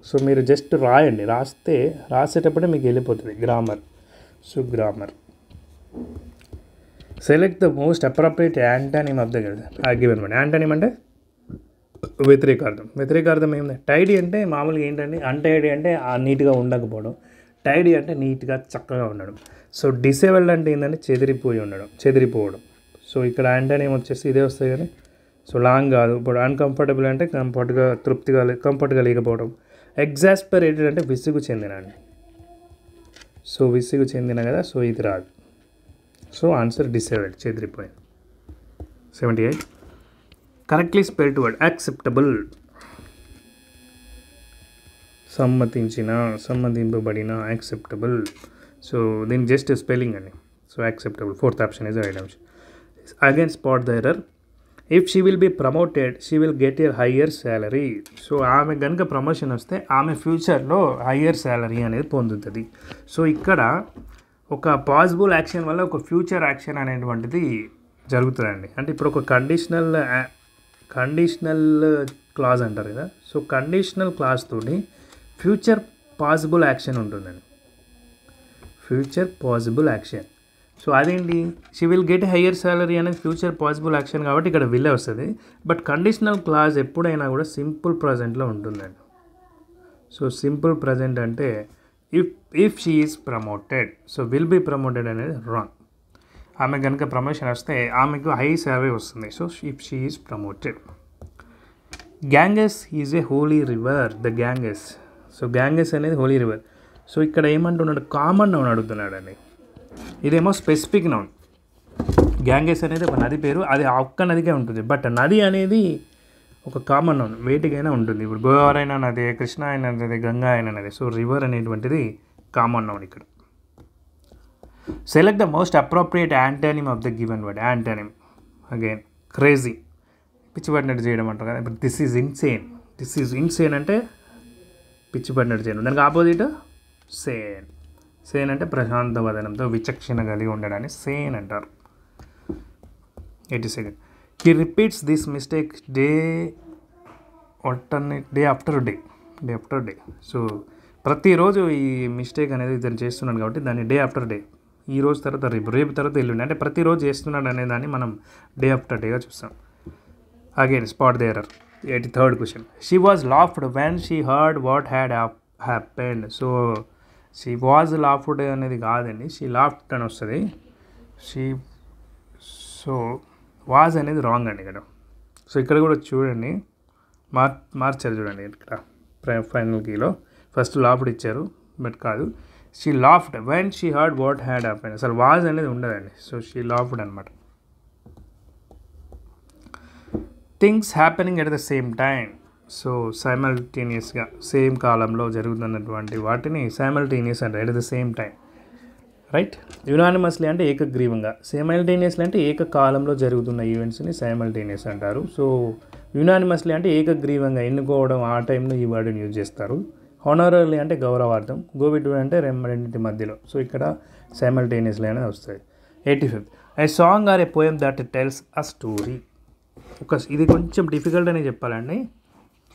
So మీరు జస్ట్ రాయండి, రాసేటప్పుడే మీకు వెళ్ళిపోతుంది grammar. So grammar. Select the most appropriate antonym of the given word. Antonym అంటే వ్యతిరేకార్థం. వ్యతిరేకార్థం ఏముంది? టైడీ అంటే మామూలుగా ఏంటంటే అన్టైడీ అంటే నీట్గా ఉండకపోవడం, టైడీ అంటే నీట్గా చక్కగా ఉండడం. సో డిసేబుల్డ్ అంటే ఏంటంటే చెదిరిపోవడం. సో ఇక్కడ యాంటోనిమ్ వచ్చేసి ఇదే వస్తాయి కానీ, సో లాంగ్ కాదు. ఇప్పుడు అన్కంఫర్టబుల్ అంటే కంఫర్ట్గా లేకపోవడం. ఎగ్జాస్పరేటెడ్ అంటే విసుగు చెందిన అండి. సో విసుగు చెందిన కదా, సో ఇది రాదు. సో ఆన్సర్ డిసేబుల్డ్, చెదిరిపోయింది. 78. Correctly spelled word acceptable. సమ్మతింపబడిన, యాక్సెప్టబుల్. సో దీని జస్ట్ స్పెల్లింగ్ అండి. So acceptable, 4th option is right option. Again spot the error. If she will be promoted she will get a higher salary. So ఆమె కనుక ప్రమోషన్ వస్తే ఆమె ఫ్యూచర్లో హయ్యర్ శాలరీ అనేది పొందుతుంది. సో ఇక్కడ ఒక పాసిబుల్ యాక్షన్ వల్ల ఒక ఫ్యూచర్ యాక్షన్ అనేటువంటిది జరుగుతుందండి. అంటే ఇప్పుడు ఒక కండిషనల్ క్లాజ్ అంటారు కదా, సో కండిషనల్ క్లాజ్ తోటి ఫ్యూచర్ పాసిబుల్ యాక్షన్ ఉంటుందండి. Future possible action. సో అదేంటి, she will get higher salary అనేది ఫ్యూచర్ పాసిబుల్ యాక్షన్ కాబట్టి ఇక్కడ విల్లే వస్తుంది. బట్ కండిషనల్ క్లాజ్ ఎప్పుడైనా కూడా సింపుల్ ప్రజెంట్లో ఉంటుందండి. సో సింపుల్ ప్రజెంట్ అంటే if she is promoted, so will be promoted అనేది రాంగ్. ఆమె కనుక ప్రమోషన్ వస్తే ఆమెకు హై శాలరీ వస్తుంది. So if she is promoted. Ganges is a holy river. The Ganges. So Ganges అనేది హోలీ రివర్. సో ఇక్కడ ఏమంటున్నాడు, కామన్ నౌన్ అడుగుతున్నాడు అండి. ఇదేమో స్పెసిఫిక్ నౌన్. గ్యాంగెస్ అనేది ఒక నది పేరు, అది ఒక్క నదికే ఉంటుంది. బట్ నది అనేది ఒక కామన్ నౌన్, వేటికైనా ఉంటుంది. ఇప్పుడు గోదావరి అయినా నది, కృష్ణ అయినా నది, గంగా అయినా నది. సో రివర్ అనేటువంటిది కామన్ నౌన్ ఇక్కడ. Select the most appropriate antonym of the given word. Antonym again crazy, పిచ్చి పడినట్టు చేయడం అంటారు కదా. ఇప్పుడు this is insane. This is insane అంటే పిచ్చి పడినట్టు చేయడం. దానికి ఆపోజిట్ సేన్. సేన్ అంటే ప్రశాంత వదనంతో విచక్షణ కలిగి ఉండడాన్ని సేన్ అంటారు. 82. He repeats this mistake day after day. So ప్రతిరోజు ఈ మిస్టేక్ అనేది ఇతను చేస్తున్నాడు కాబట్టి దాన్ని డే ఆఫ్టర్ డే, ఈ రోజు తర్వాత రేపు తర్వాత ఎల్లుండి, అంటే ప్రతిరోజు చేస్తున్నాడు అనే దాన్ని మనం డే ఆఫ్టర్ డేగా చూస్తాం. Again spot the error. 83rd question. She was laughed when she heard what had happened. So she was laughed అనేది కాదండి, she laughed అని వస్తుంది. she సో was అనేది రాంగ్ అండి ఇక్కడ. సో ఇక్కడ కూడా చూడండి, మార్చారు చూడండి ఇక్కడ ఫైనల్ కీలో. ఫస్ట్ లాఫ్డ్ ఇచ్చారు బట్ కాదు, she laughed when she heard what had happen. అసలు వాజ్ అనేది ఉండదండి. సో షీ లాఫ్డ్ అనమాట. Things happening at the same time. So సైమల్టేనియస్గా సేమ్ కాలంలో జరుగుతున్నటువంటి వాటిని సైమల్టేనియస్ అంటారు, at the same time. Right. Unanimously అంటే ఏకగ్రీవంగా, సైమల్టేనియస్లీ అంటే ఏకకాలంలో జరుగుతున్న ఈవెంట్స్ని సైమల్టేనియస్ అంటారు. సో యునానిమస్లీ అంటే ఏకగ్రీవంగా ఎన్నుకోవడం, ఆ టైంలో ఈ వర్డ్ని యూజ్ చేస్తారు. హానరర్లీ అంటే గౌరవార్థం, గో బిట్వీన్ అంటే రెండింటి మధ్యలో. సో ఇక్కడ సైమల్టేనియస్లీ అనేది వస్తుంది. 85th, A song or a poem that tells a story. ఇది కొంచెం డిఫికల్ట్ అని చెప్పాలండి.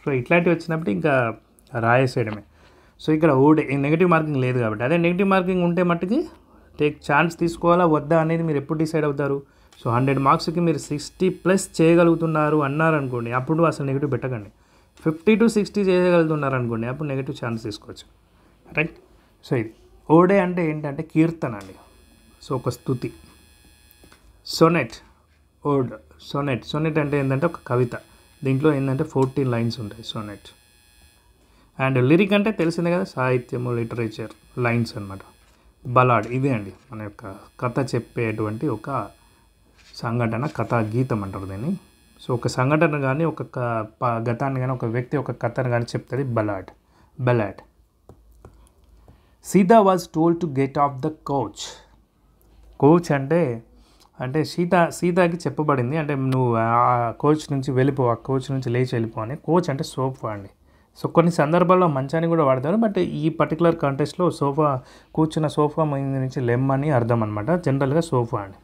సో ఇట్లాంటివి వచ్చినప్పుడు ఇంకా రాయేసేయడమే. సో ఇక్కడ నెగిటివ్ మార్కింగ్ లేదు కాబట్టి, అదే నెగిటివ్ మార్కింగ్ ఉంటే మట్టుకి ఛాన్స్ తీసుకోవాలా వద్దా అనేది మీరు ఎప్పుడు డిసైడ్ అవుతారు. సో 100 మార్క్స్కి మీరు 60+ చేయగలుగుతున్నారు అన్నారనుకోండి, అప్పుడు అసలు నెగిటివ్ పెట్టకండి. 50 to 60 చేయగలుగుతున్నారు అనుకోండి, అప్పుడు నెగిటివ్ ఛాన్స్ తీసుకోవచ్చు. రైట్. సో ఇది ఓడే అంటే ఏంటంటే కీర్తన అండి. సో ఒక స్తుతి. సొనెట్, ఓడ్, సొనెట్ అంటే ఏంటంటే ఒక కవిత. దీంట్లో ఏంటంటే 14 లైన్స్ ఉంటాయి సొనెట్. అండ్ లిరిక్ అంటే తెలిసిందే కదా, సాహిత్యము, లిటరేచర్, లైన్స్ అనమాట. బలాడ్ ఇదే అండి మన యొక్క కథ చెప్పేటువంటి ఒక సంఘటన, కథా గీతం అంటారు దీన్ని. సో ఒక సంఘటన కానీ ఒక గతాన్ని కానీ ఒక వ్యక్తి ఒక కథను కానీ చెప్తుంది ballad. Sita was told to get off the coach అంటే సీతాకి చెప్పబడింది, అంటే నువ్వు ఆ కోచ్ నుంచి వెళ్ళిపో, ఆ కోచ్ నుంచి లేచి వెళ్ళిపో అని. కోచ్ అంటే సోఫా అండి. సో కొన్ని సందర్భాల్లో మంచాన్ని కూడా వాడతారు, బట్ ఈ పర్టికులర్ కాంటెక్స్ట్లో కూర్చున్న సోఫా మీద నుంచి లెమ్మని అర్థం అనమాట. జనరల్గా సోఫా అండి.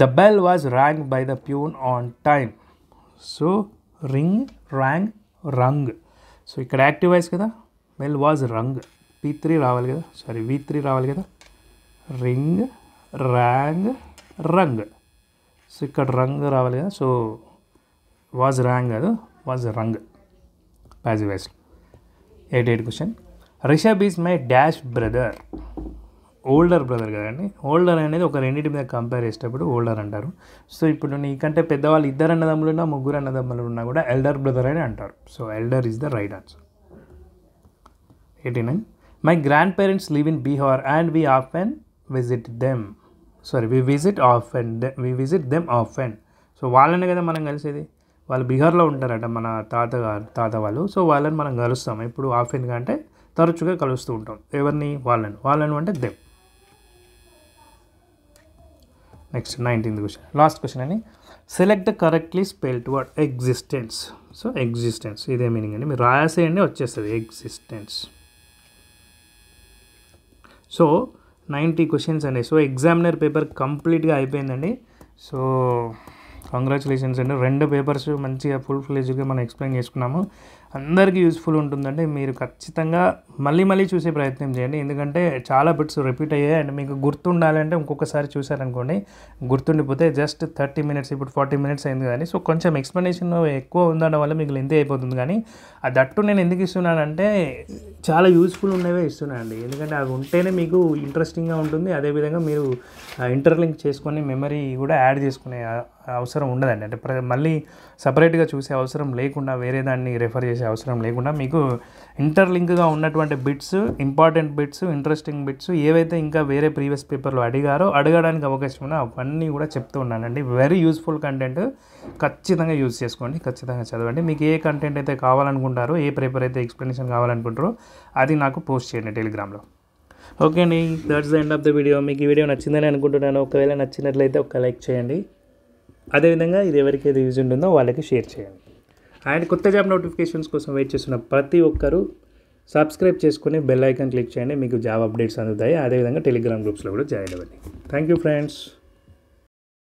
The bell was rang by the peon on time. So rung. So ఇక్కడ యాక్టివ్ వాయిస్ కదా, బెల్ వాజ్ రంగ్, V3 రావాలి కదా, రింగ్, రంగ్. సో ఇక్కడ రంగ్ రావాలి కదా. సో వాజ్ ర్యాంగ్ కాదు, was rung, passive voice. 88th question. Rishabh is my dash brother. Older brother కదండి. ఓల్డర్ అనేది ఒక రెండింటి మీద కంపేర్ చేసేటప్పుడు ఓల్డర్ అంటారు. సో ఇప్పుడు నీకంటే పెద్దవాళ్ళు 2 అన్నదమ్ములు ఉన్నా, 3 అన్నదమ్ములు ఉన్నా కూడా ఎల్డర్ బ్రదర్ అని అంటారు. So elder is the right answer. 89. My grandparents live in Bihar and we visit them often. So వాళ్ళనే కదా మనం కలిసేది. వాళ్ళు బీహార్లో ఉంటారట మన తాత వాళ్ళు. సో వాళ్ళని మనం కలుస్తాం ఇప్పుడు ఆఫెన్గా అంటే తరచుగా కలుస్తూ ఉంటాం. ఎవరిని? వాళ్ళను అంటే them. Next 19th question, last question అని. Select the correctly spelled word existence. So existence ఇదే మీనింగ్ అండి, మీరు రాసేయండి వచ్చేస్తుంది ఎగ్జిస్టెన్స్. సో 90 questions అండి. సో ఎగ్జామినర్ పేపర్ కంప్లీట్గా అయిపోయిందండి. సో కంగ్రాచులేషన్స్ అండి. 2 పేపర్స్ మంచిగా ఫుల్ ఫ్లెజ్గా మనం ఎక్స్ప్లెయిన్ చేసుకున్నాము. అందరికీ యూస్ఫుల్ ఉంటుందండి. మీరు ఖచ్చితంగా మళ్ళీ చూసే ప్రయత్నం చేయండి, ఎందుకంటే చాలా బిట్స్ రిపీట్ అయ్యాయి. అండ్ మీకు గుర్తుండాలంటే ఇంకొకసారి చూసారనుకోండి, గుర్తుండిపోతే జస్ట్ 30 minutes, ఇప్పుడు 40 minutes అయింది కానీ. సో కొంచెం ఎక్స్ప్లెనేషన్ ఎక్కువ ఉండడం వల్ల మీకు లెంతీ అయిపోతుంది. కానీ దట్టు నేను ఎందుకు ఇస్తున్నానంటే చాలా యూస్ఫుల్ ఉన్నవే ఇస్తున్నాను అండి, ఎందుకంటే అవి ఉంటేనే మీకు ఇంట్రెస్టింగ్గా ఉంటుంది. అదేవిధంగా మీరు ఇంటర్లింక్ చేసుకొని మెమరీ కూడా యాడ్ చేసుకునే అవసరం ఉండదండి. అంటే మళ్ళీ సపరేట్గా చూసే అవసరం లేకుండా, వేరే దాన్ని రెఫర్ చేసే అవసరం లేకుండా మీకు ఇంటర్లింక్గా ఉన్నటువంటి bits, important bits, interesting bits ఏవైతే ఇంకా వేరే ప్రీవియస్ పేపర్లో అడగడానికి అవకాశం ఉన్నా అవన్నీ కూడా చెప్తూ ఉన్నానండి. వెరీ యూస్ఫుల్ కంటెంట్, ఖచ్చితంగా యూజ్ చేసుకోండి, ఖచ్చితంగా చదవండి. మీకు ఏ కంటెంట్ అయితే కావాలనుకుంటారో, ఏ పేపర్ అయితే ఎక్స్ప్లెనేషన్ కావాలనుకుంటారో అది నాకు పోస్ట్ చేయండి టెలిగ్రామ్లో. ఓకే అండి, that's the end of the video. మీకు ఈ వీడియో నచ్చిందని అనుకుంటున్నాను. ఒకవేళ నచ్చినట్లయితే ఒక లైక్ చేయండి. అదేవిధంగా ఇది ఎవరికైతే యూజ్ ఉంటుందో వాళ్ళకి షేర్ చేయండి. అండ్ కొత్త జాబ్ నోటిఫికేషన్స్ కోసం వెయిట్ చేస్తున్న ప్రతి ఒక్కరూ సబ్స్క్రైబ్ చేసుకుని బెల్ ఐకాన్ క్లిక్ చేయండి, మీకు జాబ్ అప్డేట్స్ అందుతాయి. అదేవిధంగా టెలిగ్రామ్ గ్రూప్స్లో కూడా జాయిన్ అవ్వండి. Thank you friends.